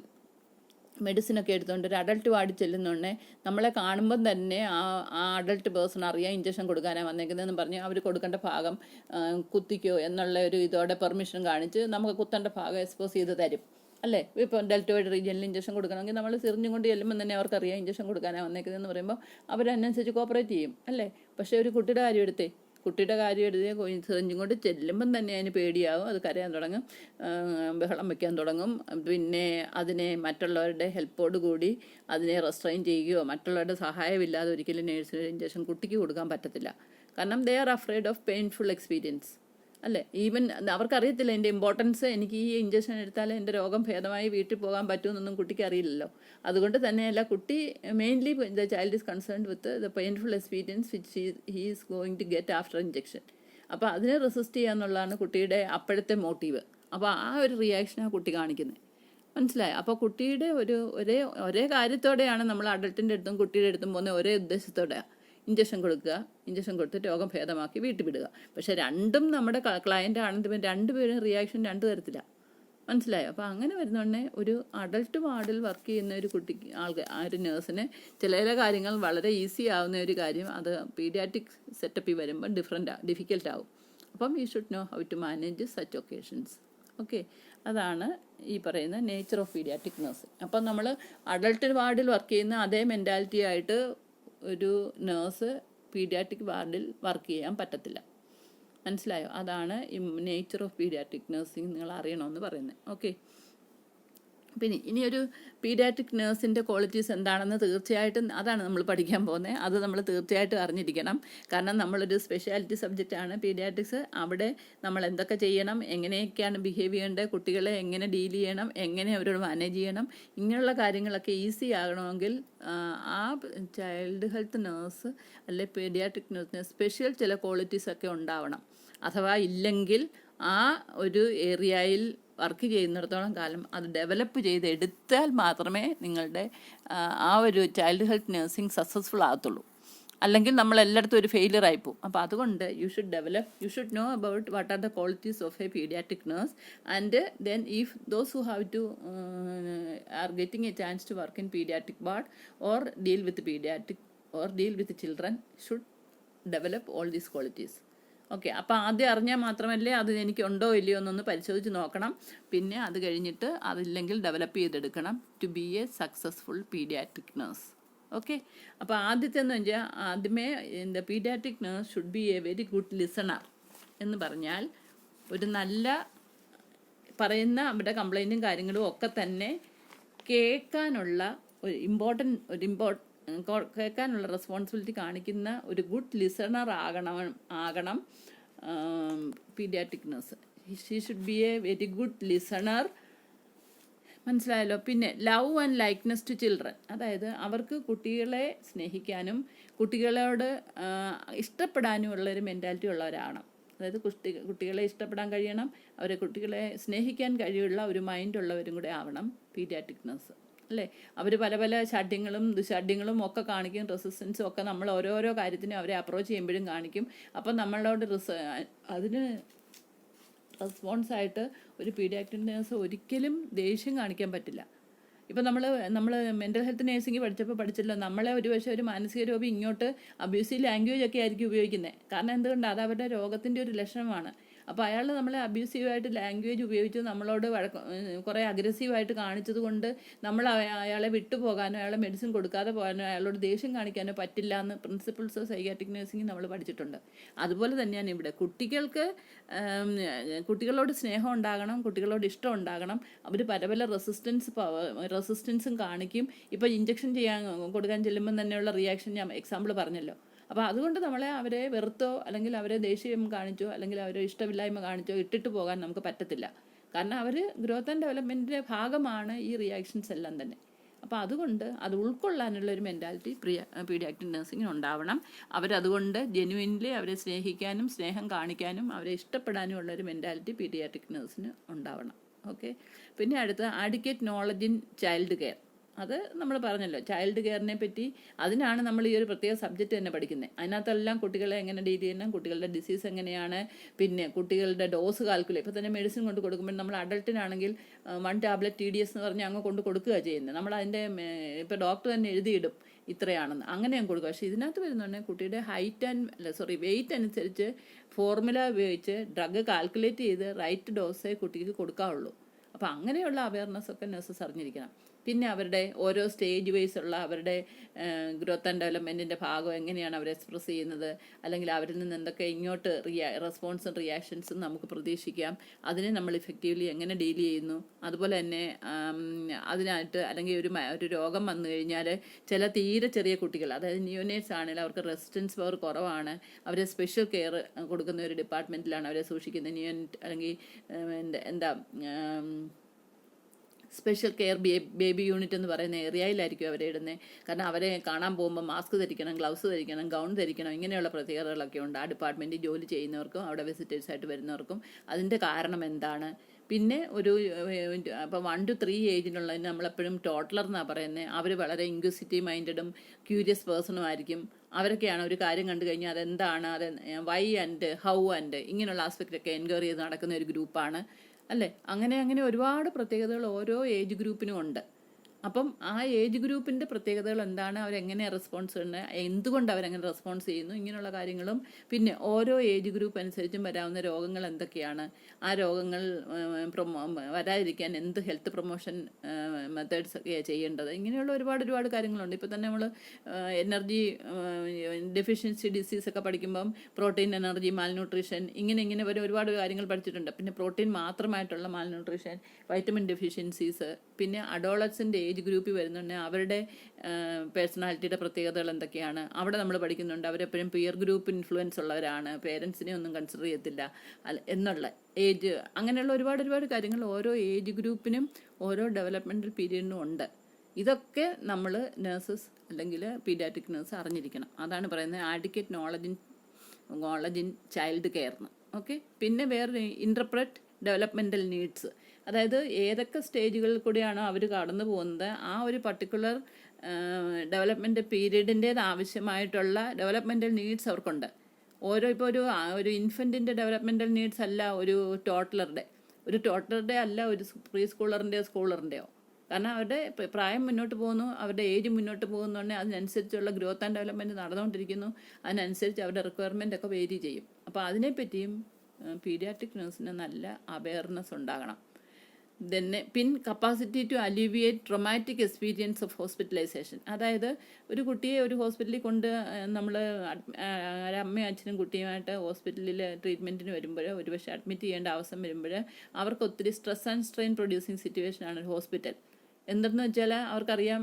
മെഡിസിനൊക്കെ എടുത്തുകൊണ്ട് ഒരു അഡൾട്ട് വാർഡിൽ ചെല്ലുന്നുണ്ടേ നമ്മളെ കാണുമ്പം തന്നെ ആ അഡൾട്ട് പേഴ്സൺ അറിയാം ഇഞ്ചക്ഷൻ കൊടുക്കാനാണ് വന്നേക്കുന്നതെന്ന് പറഞ്ഞ് അവർ കൊടുക്കേണ്ട ഭാഗം കുത്തിക്കോ എന്നുള്ള ഒരു ഇതോടെ പെർമിഷൻ കാണിച്ച് നമുക്ക് കുത്തേണ്ട ഭാഗം എക്സ്പോസ് ചെയ്ത് തരും, അല്ലേ? ഇപ്പോൾ ഡെൽറ്റോയിഡ് റീജിയനിൽ ഇഞ്ചക്ഷൻ കൊടുക്കണമെങ്കിൽ നമ്മൾ സിറിഞ്ചും കൊണ്ട് ചെല്ലുമ്പോൾ തന്നെ അവർക്കറിയാം ഇഞ്ചക്ഷൻ കൊടുക്കാനാണ് വന്നേക്കുന്നതെന്ന് പറയുമ്പോൾ അവരനുസരിച്ച് കോപ്പറേറ്റ് ചെയ്യും, അല്ലേ? പക്ഷേ ഒരു കുട്ടിയുടെ കാര്യം എടുത്തേ സിറിഞ്ചും കൊണ്ട് ചെല്ലുമ്പം തന്നെ അതിന് പേടിയാവും, അത് കരയാൻ തുടങ്ങും, ബഹളം വയ്ക്കാൻ തുടങ്ങും. പിന്നെ അതിനെ മറ്റുള്ളവരുടെ ഹെൽപ്പോട് കൂടി അതിനെ റെസ്ട്രെയിൻ ചെയ്യുകയോ മറ്റുള്ളവരുടെ സഹായമില്ലാതെ ഒരിക്കലും നേഴ്സിന് ഇഞ്ചക്ഷൻ കുട്ടിക്ക് കൊടുക്കാൻ പറ്റത്തില്ല. കാരണം they are afraid of painful experience, അല്ലേ? ഈവൻ അവർക്കറിയത്തില്ല എൻ്റെ ഇമ്പോർട്ടൻസ്. എനിക്ക് ഈ ഇഞ്ചക്ഷൻ എടുത്താൽ എൻ്റെ രോഗം ഭേദമായി വീട്ടിൽ പോകാൻ പറ്റുമെന്നൊന്നും കുട്ടിക്ക് അറിയില്ലല്ലോ. അതുകൊണ്ട് തന്നെയല്ല, കുട്ടി mainly the child is concerned with the painful experience which he is going to get after injection. അപ്പോൾ അതിനെ റെസിസ്റ്റ് ചെയ്യുക എന്നുള്ളതാണ് കുട്ടിയുടെ അപ്പോഴത്തെ മോട്ടീവ്. അപ്പോൾ ആ ഒരു റിയാക്ഷനാണ് കുട്ടി കാണിക്കുന്നത്, മനസ്സിലായോ? അപ്പോൾ കുട്ടിയുടെ ഒരേ കാര്യത്തോടെയാണ് നമ്മൾ അഡൾട്ടിൻ്റെ അടുത്തും കുട്ടിയുടെ അടുത്തും പോകുന്ന ഒരേ ഉദ്ദേശത്തോടെയാണ്. ഇഞ്ചക്ഷൻ കൊടുത്ത് രോഗം ഭേദമാക്കി വീട്ടിൽ വിടുക. പക്ഷേ രണ്ടും നമ്മുടെ ക്ലയൻ്റ് ആണെങ്കിൽ രണ്ടുപേരും റിയാക്ഷൻ 2 തരത്തിലാണ്, മനസ്സിലായോ? അപ്പോൾ അങ്ങനെ വരുന്നോണ്ടേ ഒരു അഡൾട്ട് വാർഡിൽ വർക്ക് ചെയ്യുന്ന ഒരു കുട്ടിക്ക് ആ ഒരു നേഴ്സിന് ചില കാര്യങ്ങൾ വളരെ ഈസി ആവുന്ന ഒരു കാര്യം അത് പീഡിയാട്രിക് സെറ്റപ്പിൽ വരുമ്പോൾ ഡിഫിക്കൽട്ട് ആവും. അപ്പം you should know how to manage such occasions. Okay, അതാണ് ഈ പറയുന്ന നേച്ചർ ഓഫ് പീഡിയാട്രിക് നഴ്സിംഗ്. അപ്പം നമ്മൾ അഡൾട്ട് വാർഡിൽ വർക്ക് ചെയ്യുന്ന അതേ മെൻറ്റാലിറ്റി ആയിട്ട് ഒരു നേഴ്സ് പീഡിയാട്രിക് വാർഡിൽ വർക്ക് ചെയ്യാൻ പറ്റത്തില്ല, മനസ്സിലായോ? അതാണ് നേച്ചർ ഓഫ് പീഡിയാട്രിക് നഴ്സിംഗ് നിങ്ങൾ അറിയണമെന്ന് പറയുന്നത്. ഓക്കെ, പിന്നെ ഇനിയൊരു പീഡിയാട്രിക് നേഴ്സിൻ്റെ ക്വാളിറ്റീസ് എന്താണെന്ന് തീർച്ചയായിട്ടും അതാണ് നമ്മൾ പഠിക്കാൻ പോകുന്നത്. അത് നമ്മൾ തീർച്ചയായിട്ടും അറിഞ്ഞിരിക്കണം. കാരണം നമ്മളൊരു സ്പെഷ്യാലിറ്റി സബ്ജക്റ്റാണ് പീഡിയാട്രിക്സ്. അവിടെ നമ്മൾ എന്തൊക്കെ ചെയ്യണം, എങ്ങനെയൊക്കെയാണ് ബിഹേവ് ചെയ്യേണ്ടത്, കുട്ടികളെ എങ്ങനെ ഡീൽ ചെയ്യണം, എങ്ങനെ അവരോട് മാനേജ് ചെയ്യണം, ഇങ്ങനെയുള്ള കാര്യങ്ങളൊക്കെ ഈസി ആകണമെങ്കിൽ ആ ചൈൽഡ് ഹെൽത്ത് നേഴ്സ് അല്ലെ പീഡിയാട്രിക് നേഴ്സിന് സ്പെഷ്യൽ ചില ക്വാളിറ്റീസൊക്കെ ഉണ്ടാവണം. അഥവാ ഇല്ലെങ്കിൽ ആ ഒരു ഏരിയയിൽ വർക്ക് ചെയ്യുന്നിടത്തോളം കാലം അത് ഡെവലപ്പ് ചെയ്തെടുത്താൽ മാത്രമേ നിങ്ങളുടെ ആ ഒരു ചൈൽഡ് ഹെൽത്ത് നഴ്സിംഗ് സക്സസ്ഫുൾ ആകത്തുള്ളൂ. അല്ലെങ്കിൽ നമ്മൾ എല്ലായിടത്തും ഒരു ഫെയിലിയർ ആയിപ്പോവും. അപ്പോൾ അതുകൊണ്ട് you should know about what are the qualities of a paediatric nurse and then if those who have to are getting a chance to work in paediatric ward or deal with children should develop all these qualities. Okay, അപ്പോൾ ആദ്യം അറിഞ്ഞാൽ മാത്രമല്ലേ അത് എനിക്കുണ്ടോ ഇല്ലയോ എന്നൊന്ന് പരിശോധിച്ച് നോക്കണം. പിന്നെ അത് കഴിഞ്ഞിട്ട് അതില്ലെങ്കിൽ ഡെവലപ്പ് ചെയ്തെടുക്കണം to be a successful paediatric nurse. Okay. അപ്പോൾ ആദ്യത്തെന്ന് വെച്ചാൽ ആദ്യമേ the paediatric nurse should be a very good listener എന്ന് പറഞ്ഞാൽ ഒരു നല്ല പറയുന്ന അവരുടെ കംപ്ലൈൻറ്റും കാര്യങ്ങളും ഒക്കെ തന്നെ കേൾക്കാനുള്ള കേൾക്കാനുള്ള റെസ്പോൺസിബിലിറ്റി കാണിക്കുന്ന ഒരു ഗുഡ് ലിസണർ ആകണം paediatric nurse. She should be a very good listener. മനസ്സിലായല്ലോ. പിന്നെ love and likeness to children, അതായത് അവർക്ക് കുട്ടികളെ സ്നേഹിക്കാനും കുട്ടികളോട് ഇഷ്ടപ്പെടാനും ഉള്ളൊരു മെൻറ്റാലിറ്റി ഉള്ളവരാണ്. അതായത് കുട്ടികളെ ഇഷ്ടപ്പെടാൻ കഴിയണം, കുട്ടികളെ സ്നേഹിക്കാൻ കഴിയുള്ള ഒരു മൈൻഡുള്ളവരും കൂടെ ആവണം പീഡിയാട്രിക് നഴ്സ്, അല്ലേ? അവർ പല പല ഷഡ്യങ്ങളും ദുശാഠ്യങ്ങളും ഒക്കെ കാണിക്കും, റെസിസ്റ്റൻസും ഒക്കെ നമ്മൾ ഓരോരോ കാര്യത്തിനും അവരെ അപ്രോച്ച് ചെയ്യുമ്പോഴും കാണിക്കും. അപ്പം നമ്മളോട് അതിന് റെസ്പോൺസായിട്ട് ഒരു പീഡിയാട്രിക് നഴ്സ് ഒരിക്കലും ദേഷ്യം കാണിക്കാൻ പറ്റില്ല. ഇപ്പം നമ്മൾ മെൻ്റൽ ഹെൽത്ത് നേഴ്സിംഗ് പഠിച്ചല്ലോ, നമ്മളെ ഒരു മാനസിക രോഗി ഇങ്ങോട്ട് അബ്യൂസീവ് ലാംഗ്വേജ് ഒക്കെ ആയിരിക്കും ഉപയോഗിക്കുന്നത്. കാരണം എന്തുകൊണ്ടാണ്? അത് അവരുടെ രോഗത്തിൻ്റെ ഒരു ലക്ഷണമാണ്. അപ്പോൾ അയാൾ നമ്മളെ അബ്യൂസീവായിട്ട് ലാംഗ്വേജ് ഉപയോഗിച്ച് നമ്മളോട് കുറേ അഗ്രസീവായിട്ട് കാണിച്ചത് കൊണ്ട് നമ്മൾ അയാളെ വിട്ടുപോകാനോ അയാളെ മെഡിസിൻ കൊടുക്കാതെ പോകാനോ അയാളോട് ദേഷ്യം കാണിക്കാനോ പറ്റില്ല എന്ന് പ്രിൻസിപ്പിൾസ് ഓഫ് സൈക്കാട്രിക് നഴ്സിംഗ് നമ്മൾ പഠിച്ചിട്ടുണ്ട്. അതുപോലെ തന്നെയാണ് ഇവിടെ കുട്ടികളോട് സ്നേഹം ഉണ്ടാകണം, കുട്ടികളോട് ഇഷ്ടം ഉണ്ടാകണം. അവർ പല പല റെസിസ്റ്റൻസും കാണിക്കും. ഇപ്പോൾ ഇഞ്ചക്ഷൻ കൊടുക്കാൻ ചെല്ലുമ്പം തന്നെയുള്ള റിയാക്ഷൻ ഞാൻ എക്സാമ്പിൾ പറഞ്ഞല്ലോ. അപ്പോൾ അതുകൊണ്ട് അവരെ വെറുത്തോ അല്ലെങ്കിൽ അവരെ ദേഷ്യം കാണിച്ചോ അല്ലെങ്കിൽ അവരെ ഇഷ്ടമില്ലായ്മ കാണിച്ചോ ഇട്ടിട്ട് പോകാൻ നമുക്ക് പറ്റത്തില്ല. കാരണം അവർ ഗ്രോത്ത് ആൻഡ് ഡെവലപ്മെൻറ്റിൻ്റെ ഭാഗമാണ് ഈ റിയാക്ഷൻസ് എല്ലാം തന്നെ. അപ്പോൾ അതുകൊണ്ട് അത് ഉൾക്കൊള്ളാനുള്ള ഒരു മെൻറ്റാലിറ്റി പീഡിയാട്രിക് നഴ്സിംഗിന് ഉണ്ടാവണം. അവരതുകൊണ്ട് ജെന്യുവിൻലി അവരെ സ്നേഹിക്കാനും സ്നേഹം കാണിക്കാനും അവരെ ഇഷ്ടപ്പെടാനും ഉള്ളൊരു മെൻറ്റാലിറ്റി പീഡിയാട്രിക് നഴ്സിന് ഉണ്ടാവണം. ഓക്കെ. പിന്നെ അടുത്ത adequate knowledge in child care. അത് നമ്മൾ പറഞ്ഞല്ലോ, ചൈൽഡ് കെയറിനെ പറ്റി. അതിനാണ് നമ്മൾ ഈ ഒരു പ്രത്യേക സബ്ജക്റ്റ് തന്നെ പഠിക്കുന്നത്. അതിനകത്തെല്ലാം കുട്ടികളെ എങ്ങനെ ഡീൽ ചെയ്യണം, കുട്ടികളുടെ ഡിസീസ് എങ്ങനെയാണ്, പിന്നെ കുട്ടികളുടെ ഡോസ് കാൽക്കുലേറ്റ്. ഇപ്പോൾ തന്നെ മെഡിസിൻ കൊണ്ട് കൊടുക്കുമ്പോൾ നമ്മൾ അഡൾട്ടിനാണെങ്കിൽ 1 ടാബ്ലറ്റ് TDS എന്ന് പറഞ്ഞ് അങ്ങ് കൊണ്ട് കൊടുക്കുക ചെയ്യുന്നത്. നമ്മൾ അതിൻ്റെ ഇപ്പോൾ ഡോക്ടർ തന്നെ എഴുതിയിടും ഇത്രയാണെന്ന്, അങ്ങനെയും കൊടുക്കുക. പക്ഷേ ഇതിനകത്ത് വരുന്നുണ്ടെങ്കിൽ കുട്ടിയുടെ വെയിറ്റ് അനുസരിച്ച് ഫോർമുല ഉപയോഗിച്ച് ഡ്രഗ് കാൽക്കുലേറ്റ് ചെയ്ത് റൈറ്റ് ഡോസേ കുട്ടിക്ക് കൊടുക്കാവുള്ളൂ. അപ്പോൾ അങ്ങനെയുള്ള അവയർനെസ്സൊക്കെ നഴ്സസ് അറിഞ്ഞിരിക്കണം. പിന്നെ അവരുടെ ഓരോ സ്റ്റേജ് വൈസ് ഉള്ള അവരുടെ ഗ്രോത്ത് ആൻഡ് ഡെവലപ്മെൻറ്റിൻ്റെ ഭാഗം എങ്ങനെയാണ് അവർ എക്സ്പ്രസ് ചെയ്യുന്നത്, അല്ലെങ്കിൽ അവരിൽ നിന്ന് എന്തൊക്കെ ഇങ്ങോട്ട് റെസ്പോൺസും റിയാക്ഷൻസും നമുക്ക് പ്രതീക്ഷിക്കാം, അതിനെ നമ്മൾ ഇഫക്റ്റീവ്ലി എങ്ങനെ ഡീൽ ചെയ്യുന്നു. അതുപോലെ തന്നെ അതിനായിട്ട് അല്ലെങ്കിൽ ഒരു രോഗം വന്നു കഴിഞ്ഞാൽ ചില തീരെ ചെറിയ കുട്ടികൾ, അതായത് നിയോനേറ്റ്സ് ആണെങ്കിൽ അവർക്ക് റെസിസ്റ്റൻസ് പവർ കുറവാണ്, അവരെ സ്പെഷ്യൽ കെയർ കൊടുക്കുന്ന ഒരു ഡിപ്പാർട്ട്മെൻറ്റിലാണ് അവരെ സൂക്ഷിക്കുന്നത്. നിയോനേറ്റ് അല്ലെങ്കിൽ സ്പെഷ്യൽ കെയർ ബേബി യൂണിറ്റ് എന്ന് പറയുന്ന ഏരിയയിലായിരിക്കും അവരെ ഇടുന്നത്. കാരണം അവരെ കാണാൻ പോകുമ്പോൾ മാസ്ക് ധരിക്കണം, ഗ്ലൗസ് ധരിക്കണം, ഗൗൺ ധരിക്കണം, ഇങ്ങനെയുള്ള പ്രത്യേകതകളൊക്കെ ഉണ്ട് ആ ഡിപ്പാർട്ട്മെൻറ്റിൽ ജോലി ചെയ്യുന്നവർക്കും അവിടെ വിസിറ്റേഴ്സായിട്ട് വരുന്നവർക്കും. അതിൻ്റെ കാരണം എന്താണ്? പിന്നെ ഇപ്പോൾ 1 to 3 ഏജിനുള്ളതിന് നമ്മളെപ്പോഴും ടോട്ടലർ എന്നാണ് പറയുന്നത്. അവർ വളരെ ഇൻക്വിസിറ്റീവ് മൈൻഡഡും ക്യൂരിയസ് പേഴ്സണും ആയിരിക്കും. അവരൊക്കെയാണ് ഒരു കാര്യം കണ്ടു കഴിഞ്ഞാൽ അതെന്താണ്, അത് വൈ ആൻഡ് ഹൗ ആൻഡ് ഇങ്ങനെയുള്ള ആസ്പെക്റ്റൊക്കെ എൻക്വയറി ചെയ്ത് നടക്കുന്ന ഒരു ഗ്രൂപ്പാണ്, അല്ലേ? അങ്ങനെ ഒരുപാട് പ്രത്യേകതകൾ ഓരോ ഏജ് ഗ്രൂപ്പിനും ഉണ്ട്. അപ്പം ആ ഏജ് ഗ്രൂപ്പിൻ്റെ പ്രത്യേകതകൾ എന്താണ്, അവരെങ്ങനെ റെസ്പോൺസ് ചെയ്യുന്നത്, എന്തുകൊണ്ട് അവരെങ്ങനെ റെസ്പോൺസ് ചെയ്യുന്നു, ഇങ്ങനെയുള്ള കാര്യങ്ങളും. പിന്നെ ഓരോ ഏജ് ഗ്രൂപ്പ് അനുസരിച്ചും വരാവുന്ന രോഗങ്ങൾ എന്തൊക്കെയാണ്, ആ രോഗങ്ങൾ വരാതിരിക്കാൻ എന്ത് ഹെൽത്ത് പ്രൊമോഷൻ മെത്തേഡ്സ് ഒക്കെയാണ് ചെയ്യേണ്ടത്, ഇങ്ങനെയുള്ള ഒരുപാട് കാര്യങ്ങളുണ്ട്. ഇപ്പോൾ തന്നെ നമ്മൾ എനർജി ഡെഫിഷ്യൻസി ഡിസീസൊക്കെ പഠിക്കുമ്പം പ്രോട്ടീൻ എനർജി മാൽന്യൂട്രീഷൻ ഇങ്ങനെ ഒരുപാട് കാര്യങ്ങൾ പഠിച്ചിട്ടുണ്ട്. പിന്നെ പ്രോട്ടീൻ മാത്രമായിട്ടുള്ള മാൽന്യൂട്രീഷൻ, വൈറ്റമിൻ ഡെഫിഷ്യൻസീസ്, പിന്നെ അഡോളസൻ്റ് ഏജ് ഗ്രൂപ്പിൽ വരുന്നുണ്ട് അവരുടെ പേഴ്സണാലിറ്റിയുടെ പ്രത്യേകതകൾ എന്തൊക്കെയാണ് അവിടെ നമ്മൾ പഠിക്കുന്നുണ്ട്. അവരെപ്പോഴും പിയർ ഗ്രൂപ്പ് ഇൻഫ്ലുവൻസ് ഉള്ളവരാണ്, പേരൻസിനെ ഒന്നും കൺസിഡർ ചെയ്യത്തില്ല എന്നുള്ള ഏജ്. അങ്ങനെയുള്ള ഒരുപാട് കാര്യങ്ങൾ ഓരോ ഏജ് ഗ്രൂപ്പിനും ഓരോ ഡെവലപ്മെൻറ്റൽ പീരീഡിനും ഉണ്ട്. ഇതൊക്കെ നമ്മൾ നഴ്സസ് അല്ലെങ്കിൽ പീഡിയാട്രിക് നഴ്സ് അറിഞ്ഞിരിക്കണം. അതാണ് പറയുന്നത് ആഡിക്വേറ്റ് നോളജ് ഇൻ ചൈൽഡ് കെയർന്ന്. ഓക്കെ. പിന്നെ വേറെ ഇൻ്റർപ്രറ്റ് ഡെവലപ്മെൻറ്റൽ നീഡ്സ്, അതായത് ഏതൊക്കെ സ്റ്റേജുകളിൽ കൂടിയാണോ അവർ കടന്നു പോകുന്നത് ആ ഒരു പർട്ടിക്കുലർ ഡെവലപ്മെൻറ്റ് പീരീഡിൻ്റേത് ആവശ്യമായിട്ടുള്ള ഡെവലപ്മെൻറ്റൽ നീഡ്സ് അവർക്കുണ്ട്. ഇപ്പോൾ ഒരു ഇൻഫൻറ്റിൻ്റെ ഡെവലപ്മെൻറ്റൽ നീഡ്സ് അല്ല ഒരു ടോട്ടലറുടെ അല്ല ഒരു പ്രീ സ്കൂളറിൻ്റെയോ. കാരണം അവരുടെ പ്രായം മുന്നോട്ട് പോകുന്നു, അവരുടെ ഏജ് മുന്നോട്ട് പോകുന്നുണ്ടെങ്കിൽ അതിനനുസരിച്ചുള്ള ഗ്രോത്ത് ആൻഡ് ഡെവലപ്മെൻറ്റ് നടന്നുകൊണ്ടിരിക്കുന്നു. അതിനനുസരിച്ച് അവരുടെ റിക്വയർമെൻ്റ് ഒക്കെ വേരി ചെയ്യും. അപ്പോൾ അതിനെപ്പറ്റിയും പീഡിയാട്രിക് നഴ്സിന് നല്ല അവയർനെസ് ഉണ്ടാകണം. Capacity to alleviate traumatic experience of hospitalisation. അതായത് ഒരു കുട്ടിയെ ഒരു ഹോസ്പിറ്റലിൽ കൊണ്ട് നമ്മൾ അമ്മയും അച്ഛനും കുട്ടിയുമായിട്ട് ഹോസ്പിറ്റലിൽ ട്രീറ്റ്മെൻറ്റിന് വരുമ്പോൾ ഒരുപക്ഷെ അഡ്മിറ്റ് ചെയ്യേണ്ട അവസരം വരുമ്പോൾ അവർക്ക് ഒത്തിരി സ്ട്രെസ് ആൻഡ് സ്ട്രെയിൻ പ്രൊഡ്യൂസിങ് സിറ്റുവേഷനാണ് ഒരു ഹോസ്പിറ്റൽ. എന്തെന്ന് വെച്ചാൽ അവർക്കറിയാം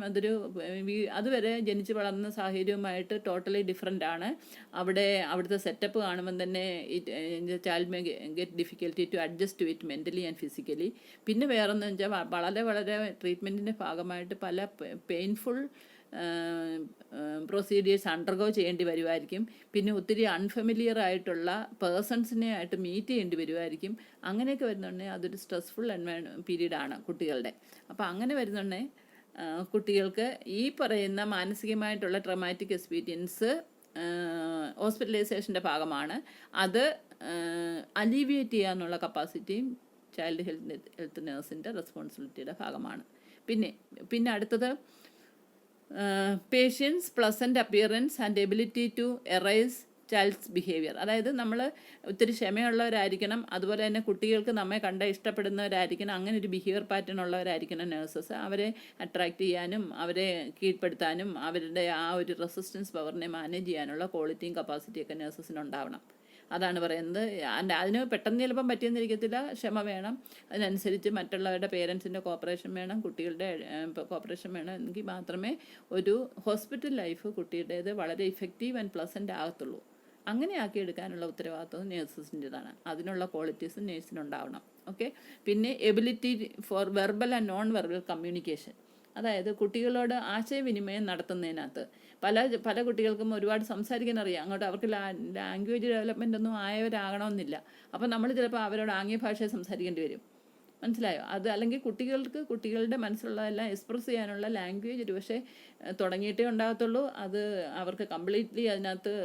അതുവരെ ജനിച്ച് വളർന്ന സാഹചര്യവുമായിട്ട് ടോട്ടലി ഡിഫറെൻ്റ് ആണ്. അവിടുത്തെ സെറ്റപ്പ് കാണുമ്പം തന്നെ child may get difficulty to adjust to it mentally and physically. പിന്നെ വേറെന്ന് വെച്ചാൽ വളരെ ട്രീറ്റ്മെൻറ്റിൻ്റെ ഭാഗമായിട്ട് പല പെയിൻഫുൾ പ്രൊസീഡിയേഴ്സ് അണ്ടർഗോ ചെയ്യേണ്ടി വരുമായിരിക്കും. പിന്നെ ഒത്തിരി അൺഫെമിലിയർ ആയിട്ടുള്ള പേഴ്സൺസിനെ ആയിട്ട് മീറ്റ് ചെയ്യേണ്ടി വരുമായിരിക്കും. അങ്ങനെയൊക്കെ വരുന്നുണ്ടെങ്കിൽ അതൊരു സ്ട്രെസ്ഫുൾ പീരീഡാണ് കുട്ടികളുടെ. അപ്പോൾ അങ്ങനെ വരുന്നുണ്ടെങ്കിൽ കുട്ടികൾക്ക് ഈ പറയുന്ന മാനസികമായിട്ടുള്ള ട്രോമാറ്റിക് എക്സ്പീരിയൻസ് ഹോസ്പിറ്റലൈസേഷൻ്റെ ഭാഗമാണ്. അത് അലീവിയേറ്റ് ചെയ്യാനുള്ള കപ്പാസിറ്റിയും ചൈൽഡ് ഹെൽത്ത് നേഴ്സിൻ്റെ റെസ്പോൺസിബിലിറ്റിയുടെ ഭാഗമാണ്. പിന്നെ അടുത്തത് patience pleasant appearance and ability to arise child's behaviour. അതായത് നമ്മൾ ഒത്തിരി ക്ഷമയുള്ളവരായിരിക്കണം, അതുപോലെ തന്നെ കുട്ടികൾക്ക് നമ്മെ ഇഷ്ടപ്പെടുന്നവരായിരിക്കണം. അങ്ങനെ ഒരു ബിഹേവിയർ പാറ്റേൺ ഉള്ളവരായിരിക്കണം നേഴ്സസ്. അവരെ അട്രാക്റ്റ് ചെയ്യാനും അവരെ കീഴ്പ്പെടുത്താനും അവരുടെ ആ ഒരു റെസിസ്റ്റൻസ് പവറിനെ മാനേജ് ചെയ്യാനുള്ള ക്വാളിറ്റിയും കപ്പാസിറ്റിയൊക്കെ നേഴ്സസിനുണ്ടാവണം. അതാണ് പറയുന്നത്. അതിന് പെട്ടെന്ന് ചിലപ്പം പറ്റിയെന്നിരിക്കത്തില്ല, ക്ഷമ വേണം. അതിനനുസരിച്ച് മറ്റുള്ളവരുടെ പേരൻസിൻ്റെ കോപ്പറേഷൻ വേണം, കുട്ടികളുടെ കോപ്പറേഷൻ വേണം. എങ്കിൽ മാത്രമേ ഒരു ഹോസ്പിറ്റൽ ലൈഫ് കുട്ടിയുടേത് വളരെ ഇഫക്റ്റീവ് ആൻഡ് പ്ലസൻ്റ് ആകത്തുള്ളൂ. അങ്ങനെ ആക്കിയെടുക്കാനുള്ള ഉത്തരവാദിത്വം നേഴ്സസിൻ്റെതാണ്. അതിനുള്ള ക്വാളിറ്റീസും നേഴ്സിനുണ്ടാവണം. ഓക്കെ. പിന്നെ ability for verbal and non verbal communication. അതായത് കുട്ടികളോട് ആശയവിനിമയം നടത്തുന്നതിനകത്ത് പല കുട്ടികൾക്കും ഒരുപാട് സംസാരിക്കാൻ അറിയാം. അങ്ങോട്ട് അവർക്ക് ലാംഗ്വേജ് ഡെവലപ്മെൻ്റ് ഒന്നും ആയവരാകണമെന്നില്ല. അപ്പം നമ്മൾ ചിലപ്പോൾ അവരോട് ആംഗ്യ ഭാഷയെ സംസാരിക്കേണ്ടി വരും. മനസ്സിലായോ? അത് അല്ലെങ്കിൽ കുട്ടികളുടെ മനസ്സിലുള്ളതെല്ലാം എക്സ്പ്രസ് ചെയ്യാനുള്ള ലാംഗ്വേജ് ഒരു പക്ഷേ തുടങ്ങിയിട്ടേ ഉണ്ടാകത്തുള്ളൂ. അത് അവർക്ക് കംപ്ലീറ്റ്ലി അതിനകത്ത്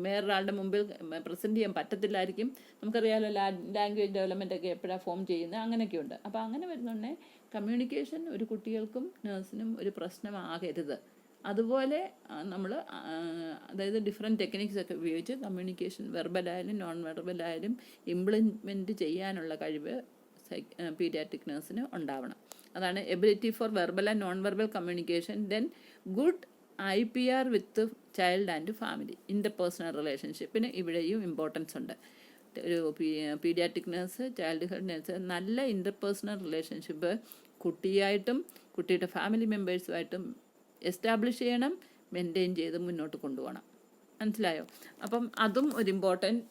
വേറൊരാളുടെ മുമ്പിൽ പ്രസൻറ്റ് ചെയ്യാൻ പറ്റത്തില്ലായിരിക്കും. നമുക്കറിയാമല്ലോ ലാംഗ്വേജ് ഡെവലപ്മെൻ്റ് ഒക്കെ എപ്പോഴാണ് ഫോം ചെയ്യുന്നത്, അങ്ങനെയൊക്കെ ഉണ്ട്. അപ്പോൾ അങ്ങനെ വരുന്നുണ്ടെങ്കിൽ കമ്മ്യൂണിക്കേഷൻ ഒരു കുട്ടികൾക്കും നേഴ്സിനും ഒരു പ്രശ്നമാകരുത്. അതുപോലെ നമ്മൾ അതായത് ഡിഫറെൻറ്റ് ടെക്നിക്സ് ഒക്കെ ഉപയോഗിച്ച് കമ്മ്യൂണിക്കേഷൻ വെർബലായാലും നോൺ വെർബലായാലും ഇംപ്ലിമെൻറ്റ് ചെയ്യാനുള്ള കഴിവ് പീഡിയാട്രിക് നേഴ്സിന് ഉണ്ടാവണം. അതാണ് ability for verbal and non verbal communication. Then good IPR with child and family, interpersonal റിലേഷൻഷിപ്പിന് ഇവിടെയും ഇമ്പോർട്ടൻസ് ഉണ്ട്. ഒരു paediatric nurse, child health nurse നല്ല ഇൻ്റർപേഴ്സണൽ റിലേഷൻഷിപ്പ് കുട്ടിയായിട്ടും കുട്ടിയുടെ ഫാമിലി മെമ്പേഴ്സുമായിട്ടും എസ്റ്റാബ്ലിഷ് ചെയ്യണം, മെയിൻറ്റെയിൻ ചെയ്ത് മുന്നോട്ട് കൊണ്ടുപോകണം. മനസ്സിലായോ? അപ്പം അതും ഒരു important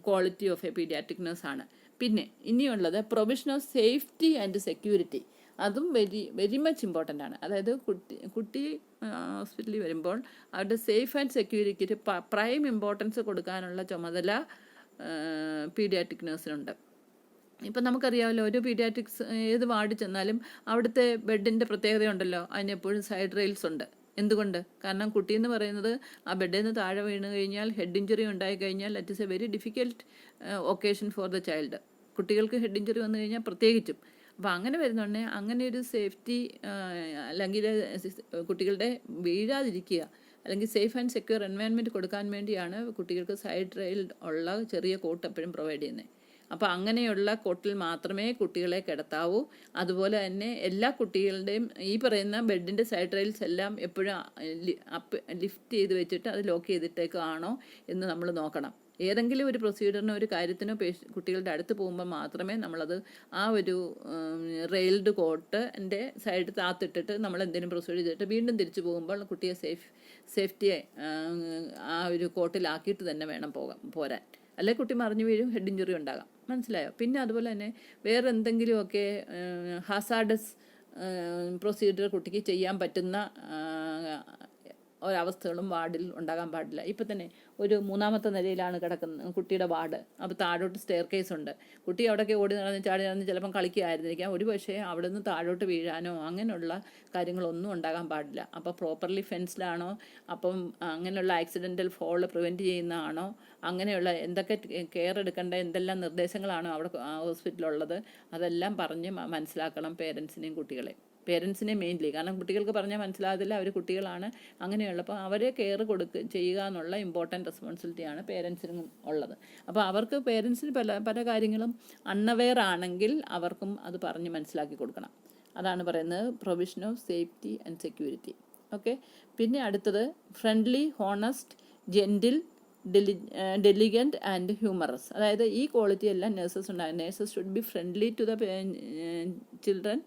quality of a paediatric നേഴ്സാണ്. പിന്നെ ഇനിയുള്ളത് provision of safety and security. അതും വെരി മച്ച് ഇമ്പോർട്ടൻ്റ് ആണ്. അതായത് കുട്ടി ഹോസ്പിറ്റലിൽ വരുമ്പോൾ അവരുടെ സേഫ് ആൻഡ് സെക്യൂരിറ്റിക്ക് പ്രൈം ഇമ്പോർട്ടൻസ് കൊടുക്കാനുള്ള ചുമതല പീഡിയാട്രിക് നേഴ്സിനുണ്ട്. ഇപ്പം നമുക്കറിയാമല്ലോ, ഒരു പീഡിയാട്രിക്സ് ഏത് വാർഡിൽ ചെന്നാലും അവിടുത്തെ ബെഡിൻ്റെ പ്രത്യേകതയുണ്ടല്ലോ, അതിനെപ്പോഴും സൈഡ് റെയിൽസ് ഉണ്ട്. എന്തുകൊണ്ട്? കാരണം കുട്ടി എന്ന് പറയുന്നത് ആ ബെഡിൽ നിന്ന് താഴെ വീണ് കഴിഞ്ഞാൽ ഹെഡ് ഇഞ്ചുറി ഉണ്ടായി കഴിഞ്ഞാൽ that is A very difficult occasion for the child. കുട്ടികൾക്ക് ഹെഡ് ഇഞ്ചുറി വന്നു കഴിഞ്ഞാൽ പ്രത്യേകിച്ചും. അപ്പോൾ അങ്ങനെ വരുന്നുണ്ടെങ്കിൽ അങ്ങനെ ഒരു സേഫ്റ്റി അല്ലെങ്കിൽ കുട്ടികളുടെ വീഴാതിരിക്കുക അല്ലെങ്കിൽ സേഫ് ആൻഡ് സെക്യൂർ എൻവയൺമെൻറ്റ് കൊടുക്കാൻ വേണ്ടിയാണ് കുട്ടികൾക്ക് സൈഡ് റെയിൽ ഉള്ള ചെറിയ കോട്ട് എപ്പോഴും പ്രൊവൈഡ് ചെയ്യുന്നത്. അപ്പോൾ അങ്ങനെയുള്ള കോട്ടിൽ മാത്രമേ കുട്ടികളെ കിടത്താവൂ. അതുപോലെ തന്നെ എല്ലാ കുട്ടികളുടെയും ഈ പറയുന്ന ബെഡിൻ്റെ സൈഡ് റെയിൽസ് എല്ലാം എപ്പോഴും ലിഫ്റ്റ് ചെയ്ത് വെച്ചിട്ട് അത് ലോക്ക് ചെയ്തിട്ടേക്കാണോ എന്ന് നമ്മൾ നോക്കണം. ഏതെങ്കിലും ഒരു പ്രൊസീജിയറിനോ ഒരു കാര്യത്തിനോ കുട്ടികളുടെ അടുത്ത് പോകുമ്പോൾ മാത്രമേ നമ്മളത് ആ ഒരു റെയിൽഡ് കോട്ടിൻ്റെ സൈഡ് താത്തിട്ടിട്ട് നമ്മൾ എന്തെങ്കിലും പ്രൊസീജിയർ ചെയ്തിട്ട് വീണ്ടും തിരിച്ചു പോകുമ്പോൾ കുട്ടിയെ സേഫ്റ്റിയെ ആ ഒരു കോട്ടിലാക്കിയിട്ട് തന്നെ വേണം പോരാൻ. അല്ലെങ്കിൽ കുട്ടി മറിഞ്ഞു വീഴും, ഹെഡ് ഇഞ്ചുറി ഉണ്ടാകാം. മനസ്സിലായോ? പിന്നെ അതുപോലെ തന്നെ വേറെ എന്തെങ്കിലുമൊക്കെ ഹാസാർഡസ് പ്രൊസീജിയർ കുട്ടിക്ക് ചെയ്യാൻ പറ്റുന്ന ഒരവസ്ഥകളും വാർഡിൽ ഉണ്ടാകാൻ പാടില്ല. ഇപ്പം തന്നെ ഒരു 3ാമത്തെ നിലയിലാണ് കിടക്കുന്നത് കുട്ടിയുടെ വാർഡ്. അപ്പോൾ താഴോട്ട് സ്റ്റെയർ കേസ് ഉണ്ട്. കുട്ടി അവിടെയൊക്കെ ഓടി നടന്ന് ചാടി നടന്ന് ചിലപ്പം കളിക്കുകയായിരുന്നിരിക്കാം. ഒരു പക്ഷേ അവിടെ നിന്ന് താഴോട്ട് വീഴാനോ അങ്ങനെയുള്ള കാര്യങ്ങളൊന്നും ഉണ്ടാകാൻ പാടില്ല. അപ്പോൾ പ്രോപ്പർലി ഫെൻസ്ഡാണോ, അപ്പം അങ്ങനെയുള്ള ആക്സിഡൻ്റൽ ഫോൾ പ്രിവെൻറ്റ് ചെയ്യുന്നതാണോ, അങ്ങനെയുള്ള എന്തൊക്കെ കെയർ എടുക്കേണ്ട എന്തെല്ലാം നിർദ്ദേശങ്ങളാണോ അവിടെ ഹോസ്പിറ്റലുള്ളത്, അതെല്ലാം പറഞ്ഞ് മനസ്സിലാക്കണം പേരൻസിനെയും കുട്ടികളെ. പേരൻസിനെ മെയിൻലി. കാരണം കുട്ടികൾക്ക് പറഞ്ഞാൽ മനസ്സിലാകത്തില്ല, അവർ കുട്ടികളാണ്. അങ്ങനെയുള്ളപ്പോൾ അവരെ കെയർ ചെയ്യുക എന്നുള്ള ഇമ്പോർട്ടൻറ്റ് റെസ്പോൺസിബിലിറ്റിയാണ് പേരൻസിനും ഉള്ളത്. അപ്പോൾ അവർക്ക് പേരൻസിന് പല പല കാര്യങ്ങളും അൺഅവെയർ ആണെങ്കിൽ അവർക്കും അത് പറഞ്ഞ് മനസ്സിലാക്കി കൊടുക്കണം. അതാണ് പറയുന്നത് provision of safety and security. Okay. പിന്നെ അടുത്തത് friendly, honest, gentle, diligent and humorous. അതായത് ഈ ക്വാളിറ്റി എല്ലാം നേഴ്സസ് ഉണ്ടാകും. Nurses should be friendly to the children,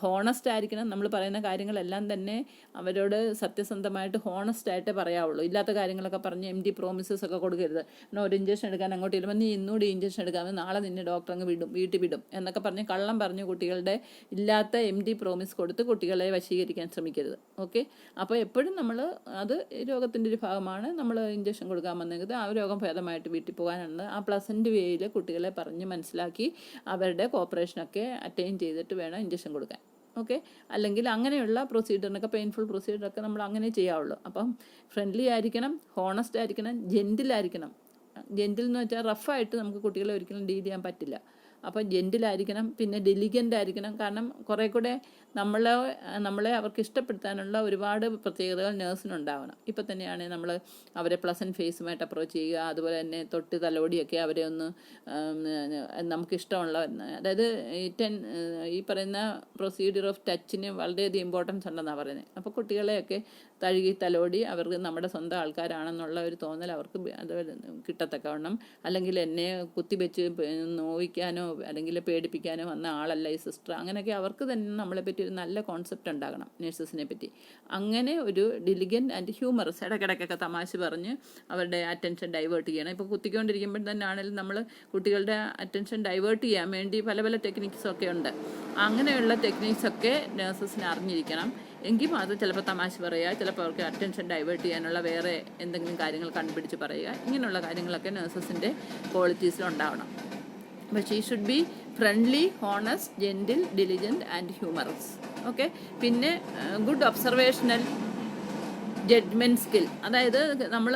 honest ആയിരിക്കണം. നമ്മൾ പറയുന്ന കാര്യങ്ങളെല്ലാം തന്നെ അവരോട് സത്യസന്ധമായിട്ട് ഹോണസ്റ്റായിട്ട് പറയാവുള്ളൂ. ഇല്ലാത്ത കാര്യങ്ങളൊക്കെ പറഞ്ഞ് എംറ്റി പ്രോമിസസ് ഒക്കെ കൊടുക്കരുത്. എന്നാൽ ഒരു ഇഞ്ചക്ഷൻ എടുക്കാൻ അങ്ങോട്ട് ചെല്ലുമ്പോൾ നീ ഇന്നുകൂടി ഇഞ്ചക്ഷൻ എടുക്കാമെന്ന്, നാളെ നിന്നെ ഡോക്ടർ അങ്ങ് വീട്ടിൽ വിടും എന്നൊക്കെ പറഞ്ഞ് കള്ളം പറഞ്ഞ് കുട്ടികളുടെ ഇല്ലാത്ത എംറ്റി പ്രോമിസ് കൊടുത്ത് കുട്ടികളെ വശീകരിക്കാൻ ശ്രമിക്കരുത്. ഓക്കെ. അപ്പോൾ എപ്പോഴും നമ്മൾ അത് രോഗത്തിൻ്റെ ഒരു ഭാഗമാണ്, നമ്മൾ ഇഞ്ചക്ഷൻ കൊടുക്കാൻ വന്നെങ്കിൽ ആ രോഗം ഭേദമായിട്ട് വീട്ടിൽ പോകാനാണ് ആ പ്ലസൻറ്റ് വേയിൽ കുട്ടികളെ പറഞ്ഞ് മനസ്സിലാക്കി അവരുടെ കോപ്പറേഷനൊക്കെ അറ്റൈൻ ചെയ്തിട്ട് വേണം ഇഞ്ചക്ഷൻ കൊടുക്കാൻ. ഓക്കെ. അല്ലെങ്കിൽ അങ്ങനെയുള്ള പ്രൊസീജിയറിനൊക്കെ, പെയിൻഫുൾ പ്രൊസീജിയറൊക്കെ നമ്മൾ അങ്ങനെ ചെയ്യാവുള്ളൂ. അപ്പം ഫ്രണ്ട്ലി ആയിരിക്കണം, ഹോണസ്റ്റ് ആയിരിക്കണം, ജെൻറ്റിലായിരിക്കണം. ജെൻറ്റിൽ എന്ന് വെച്ചാൽ റഫായിട്ട് നമുക്ക് കുട്ടികളെ ഒരിക്കലും ഡീൽ ചെയ്യാൻ പറ്റില്ല. അപ്പം ജെൻറ്റിലായിരിക്കണം. പിന്നെ ഡെലിഗൻ്റ് ആയിരിക്കണം. കാരണം കുറേ കൂടെ നമ്മളെ അവർക്ക് ഇഷ്ടപ്പെടുത്താനുള്ള ഒരുപാട് പ്രത്യേകതകൾ നേഴ്സിനുണ്ടാവണം. ഇപ്പം തന്നെയാണ് നമ്മൾ അവരെ പ്ലസൻറ്റ് ഫേസുമായിട്ട് അപ്രോച്ച് ചെയ്യുക, അതുപോലെ തന്നെ തൊട്ട് തലോടിയൊക്കെ അവരെ ഒന്ന് നമുക്കിഷ്ടമുള്ള, അതായത് ഈ പറയുന്ന പ്രൊസീജിയർ ഓഫ് ടച്ചിന് വളരെയധികം ഇമ്പോർട്ടൻസ് ഉണ്ടെന്നാണ് പറയുന്നത്. അപ്പോൾ കുട്ടികളെയൊക്കെ തഴുകി തലോടി അവർക്ക് നമ്മുടെ സ്വന്തം ആൾക്കാരാണെന്നുള്ള ഒരു തോന്നൽ അവർക്ക് അത് കിട്ടത്തക്കവണ്ണം, അല്ലെങ്കിൽ എന്നെ കുത്തിവെച്ച് നോവിക്കാനോ അല്ലെങ്കിൽ പേടിപ്പിക്കാനോ വന്ന ആളല്ല ഈ സിസ്റ്റർ, അങ്ങനെയൊക്കെ അവർക്ക് തന്നെ നമ്മളെപ്പറ്റി ഒരു നല്ല കോൺസെപ്റ്റ് ഉണ്ടാകണം നേഴ്സസിനെ പറ്റി. അങ്ങനെ ഒരു ഡെലിഗൻറ്റ് ആൻഡ് ഹ്യൂമറസ്, ഇടയ്ക്കിടയ്ക്കൊക്കെ തമാശ പറഞ്ഞ് അവരുടെ അറ്റൻഷൻ ഡൈവേർട്ട് ചെയ്യണം. ഇപ്പോൾ കുത്തിക്കൊണ്ടിരിക്കുമ്പോൾ തന്നെ ആണെങ്കിലും നമ്മൾ കുട്ടികളുടെ അറ്റൻഷൻ ഡൈവേർട്ട് ചെയ്യാൻ വേണ്ടി പല പല ടെക്നിക്സൊക്കെ ഉണ്ട്. അങ്ങനെയുള്ള ടെക്നിക്സൊക്കെ നേഴ്സസിന് അറിഞ്ഞിരിക്കണം. എങ്കിൽ മാത്രം ചിലപ്പോൾ തമാശ പറയുക, ചിലപ്പോൾ അവർക്ക് അറ്റൻഷൻ ഡൈവേർട്ട് ചെയ്യാനുള്ള വേറെ എന്തെങ്കിലും കാര്യങ്ങൾ കണ്ടുപിടിച്ച് പറയുക. ഇങ്ങനെയുള്ള കാര്യങ്ങളൊക്കെ നേഴ്സസിൻ്റെ ക്വാളിറ്റീസിലുണ്ടാവണം. അപ്പോൾ she should be friendly, honest, gentle, diligent and humorous. Okay. പിന്നെ ഗുഡ് ഒബ്സർവേഷണൽ ജഡ്ജ്മെൻറ്റ് സ്കിൽ, അതായത് നമ്മൾ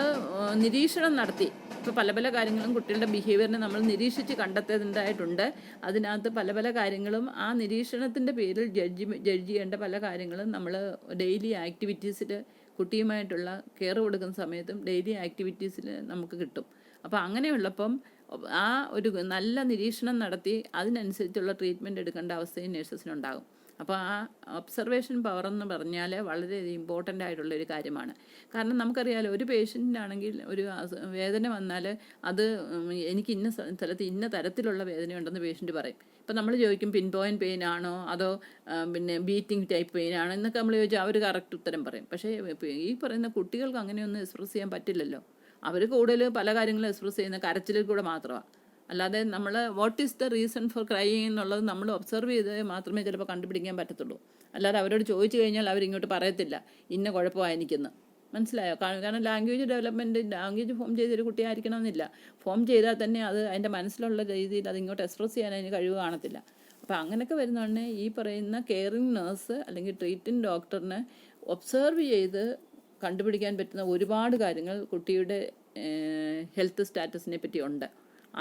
നിരീക്ഷണം നടത്തി ഇപ്പോൾ പല പല കാര്യങ്ങളും കുട്ടികളുടെ ബിഹേവിയറിനെ നമ്മൾ നിരീക്ഷിച്ച് കണ്ടെത്തേണ്ടതായിട്ടുണ്ട്. അതിനകത്ത് പല പല കാര്യങ്ങളും ആ നിരീക്ഷണത്തിൻ്റെ പേരിൽ ജഡ്ജ് ചെയ്യേണ്ട പല കാര്യങ്ങളും നമ്മൾ ഡെയിലി ആക്ടിവിറ്റീസിൽ കുട്ടിയുമായിട്ടുള്ള കെയർ കൊടുക്കുന്ന സമയത്തും ഡെയിലി ആക്ടിവിറ്റീസിൽ നമുക്ക് കിട്ടും. അപ്പോൾ അങ്ങനെയുള്ളപ്പം ആ ഒരു നല്ല നിരീക്ഷണം നടത്തി അതിനനുസരിച്ചുള്ള ട്രീറ്റ്മെൻറ്റ് എടുക്കേണ്ട അവസ്ഥയും നേഴ്സസിനുണ്ടാകും. അപ്പോൾ ആ ഒബ്സർവേഷൻ പവർ എന്ന് പറഞ്ഞാൽ വളരെ ഇമ്പോർട്ടൻ്റ് ആയിട്ടുള്ളൊരു കാര്യമാണ്. കാരണം നമുക്കറിയാമല്ലോ, ഒരു പേഷ്യൻറ്റിനാണെങ്കിൽ ഒരു വേദന വന്നാൽ അത് എനിക്ക് ഇന്ന സ്ഥലത്ത് ഇന്ന തരത്തിലുള്ള വേദനയുണ്ടെന്ന് പേഷ്യൻറ്റ് പറയും. ഇപ്പം നമ്മൾ ചോദിക്കും പിൻ പോയിൻറ്റ് പെയിൻ ആണോ അതോ പിന്നെ ബീറ്റിംഗ് ടൈപ്പ് പെയിൻ ആണോ എന്നൊക്കെ നമ്മൾ ചോദിച്ചാൽ അവർ കറക്റ്റ് ഉത്തരം പറയും. പക്ഷേ ഈ പറയുന്ന കുട്ടികൾക്ക് അങ്ങനെയൊന്നും എക്സ്പ്രസ് ചെയ്യാൻ പറ്റില്ലല്ലോ. അവർ കൂടുതൽ പല കാര്യങ്ങളും എക്സ്പ്രസ് ചെയ്യുന്ന കരച്ചിലിൽ കൂടെ മാത്രമാണ്. അല്ലാതെ നമ്മൾ what is the reason for crying എന്നുള്ളത് നമ്മൾ ഒബ്സർവ് ചെയ്ത് മാത്രമേ ചിലപ്പോൾ കണ്ടുപിടിക്കാൻ പറ്റത്തുള്ളൂ. അല്ലാതെ അവരോട് ചോദിച്ചു കഴിഞ്ഞാൽ അവരിങ്ങോട്ട് പറയത്തില്ല ഇന്ന കുഴപ്പമാണ് എനിക്കെന്ന്. മനസ്സിലായോ? കാരണം ലാംഗ്വേജ് ഡെവലപ്മെൻറ്റ്, ലാംഗ്വേജ് ഫോം ചെയ്തൊരു കുട്ടിയായിരിക്കണമെന്നില്ല. ഫോം ചെയ്താൽ തന്നെ അത് അതിൻ്റെ മനസ്സിലുള്ള രീതിയിൽ അതിങ്ങോട്ട് എക്സ്പ്രസ് ചെയ്യാൻ അതിന് കഴിവ് കാണത്തില്ല. അപ്പോൾ അങ്ങനെയൊക്കെ വരുന്നതാണ് ഈ പറയുന്ന കെയറിങ് നേഴ്സ് അല്ലെങ്കിൽ ട്രീറ്റിംഗ് ഡോക്ടറിന് ഒബ്സർവ് ചെയ്ത് കണ്ടുപിടിക്കാൻ പറ്റുന്ന ഒരുപാട് കാര്യങ്ങൾ കുട്ടിയുടെ ഹെൽത്ത് സ്റ്റാറ്റസിനെ പറ്റി ഉണ്ട്.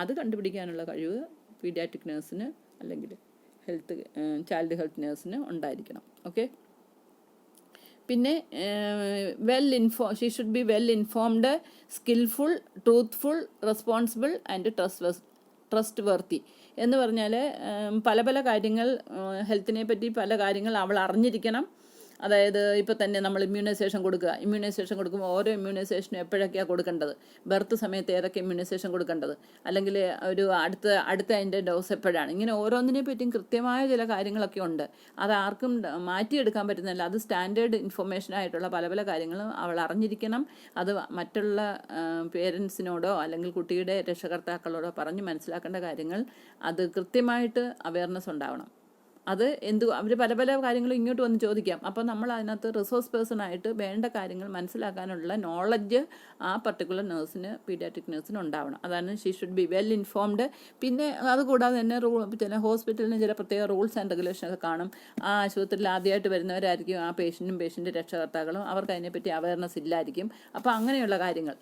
അത് കണ്ടുപിടിക്കാനുള്ള കഴിവ് പീഡിയാട്രിക് നേഴ്സിന് അല്ലെങ്കിൽ ചൈൽഡ് ഹെൽത്ത് നേഴ്സിന് ഉണ്ടായിരിക്കണം. ഓക്കെ. പിന്നെ she should be well informed, skilful, truthful, responsible and trustworthy എന്ന് പറഞ്ഞാൽ പല പല കാര്യങ്ങൾ ഹെൽത്തിനെ പറ്റി പല കാര്യങ്ങൾ അവൾ അറിഞ്ഞിരിക്കണം. അതായത് ഇപ്പോൾ തന്നെ നമ്മൾ ഇമ്മ്യൂണൈസേഷൻ കൊടുക്കുമ്പോൾ ഓരോ ഇമ്മ്യൂണൈസേഷനും എപ്പോഴൊക്കെയാണ് കൊടുക്കേണ്ടത്, ബർത്ത് സമയത്ത് ഏതൊക്കെ ഇമ്മ്യൂണൈസേഷൻ കൊടുക്കേണ്ടത്, അല്ലെങ്കിൽ ഒരു അടുത്ത അതിൻ്റെ ഡോസ് എപ്പോഴാണ്, ഇങ്ങനെ ഓരോന്നിനെ പറ്റിയും കൃത്യമായ ചില കാര്യങ്ങളൊക്കെ ഉണ്ട്. അത് ആർക്കും മാറ്റിയെടുക്കാൻ പറ്റുന്നില്ല. അത് സ്റ്റാൻഡേർഡ് ഇൻഫർമേഷനായിട്ടുള്ള പല പല കാര്യങ്ങളും അവൾ അറിഞ്ഞിരിക്കണം. അത് മറ്റുള്ള പേരൻസിനോടോ അല്ലെങ്കിൽ കുട്ടിയുടെ രക്ഷകർത്താക്കളോടോ പറഞ്ഞ് മനസ്സിലാക്കേണ്ട കാര്യങ്ങൾ അത് കൃത്യമായിട്ട് അവയർനെസ് ഉണ്ടാവണം. അത് അവർ പല പല കാര്യങ്ങളും ഇങ്ങോട്ട് വന്ന് ചോദിക്കാം. അപ്പോൾ നമ്മൾ അതിനകത്ത് റിസോഴ്സ് പേഴ്സണായിട്ട് വേണ്ട കാര്യങ്ങൾ മനസ്സിലാക്കാനുള്ള നോളജ് ആ പർട്ടിക്കുലർ നേഴ്സിന്, പീഡിയാട്രിക് നേഴ്സിന് ഉണ്ടാവണം. അതാണ് she should be well informed. പിന്നെ അതുകൂടാതെ തന്നെ ചില ഹോസ്പിറ്റലിന് ചില പ്രത്യേക റൂൾസ് ആൻഡ് റെഗുലേഷനൊക്കെ കാണും. ആ ആശുപത്രിയിൽ ആദ്യമായിട്ട് വരുന്നവരായിരിക്കും ആ പേഷ്യൻറ്റും രക്ഷകർത്താക്കളും, അവർക്ക് അതിനെപ്പറ്റി അവയർനെസ് ഇല്ലായിരിക്കും. അപ്പോൾ അങ്ങനെയുള്ള കാര്യങ്ങൾ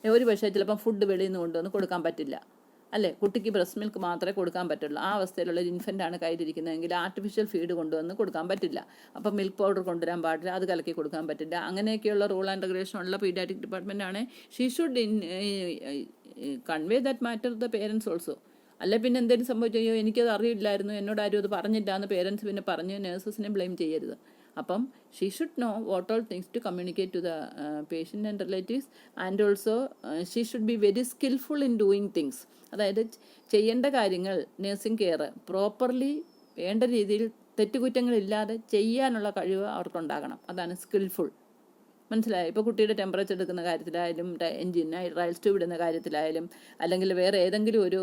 ഒരു പക്ഷേ ചിലപ്പം ഫുഡ് വെളിയിൽ നിന്ന് കൊണ്ടുവന്ന് കൊടുക്കാൻ പറ്റില്ല. അല്ലേ? കുട്ടിക്ക് ബ്രസ്റ്റ് മിൽക്ക് മാത്രമേ കൊടുക്കാൻ പറ്റുള്ളൂ. ആ അവസ്ഥയിലുള്ള ഒരു ഇൻഫൻ്റാണ് കയ്യിലിരിക്കുന്നതെങ്കിൽ ആർട്ടിഫിഷ്യൽ ഫീഡ് കൊണ്ടുവന്ന് കൊടുക്കാൻ പറ്റില്ല. അപ്പം മിൽക്ക് പൗഡർ കൊണ്ടുവരാൻ പാടില്ല, അത് കലക്കി കൊടുക്കാൻ പറ്റില്ല. അങ്ങനെയൊക്കെയുള്ള റൂൾ ആൻഡ് റെഗുലേഷൻ ഉള്ള പീഡിയാട്രിക് ഡിപ്പാർട്ട്മെൻറ്റാണ്. She should convey that matter the parents also. അല്ലെ പിന്നെ എന്തെങ്കിലും സംഭവിച്ചോ, എനിക്കത് അറിയില്ലായിരുന്നു, എന്നോട് ആരും അത് പറഞ്ഞില്ല എന്ന് പേരൻസ് പിന്നെ പറഞ്ഞ് നേഴ്സസിനെ ബ്ലെയിം ചെയ്യരുത്. അപ്പം she should know what all things to communicate to the patient and relatives. And also she should be very skilful in doing things. അതായത് ചെയ്യേണ്ട കാര്യങ്ങൾ നേഴ്സിംഗ് കെയർ പ്രോപ്പർലി വേണ്ട രീതിയിൽ തെറ്റുകുറ്റങ്ങളില്ലാതെ ചെയ്യാനുള്ള കഴിവ് അവർക്കുണ്ടാകണം. അതാണ് സ്കിൽഫുൾ. മനസ്സിലായോ? ഇപ്പോൾ കുട്ടിയുടെ ടെമ്പറേച്ചർ എടുക്കുന്ന കാര്യത്തിലായാലും എൻജിന് റൈൽസ് ട്യൂബ് ഇടുന്ന കാര്യത്തിലായാലും അല്ലെങ്കിൽ വേറെ ഏതെങ്കിലും ഒരു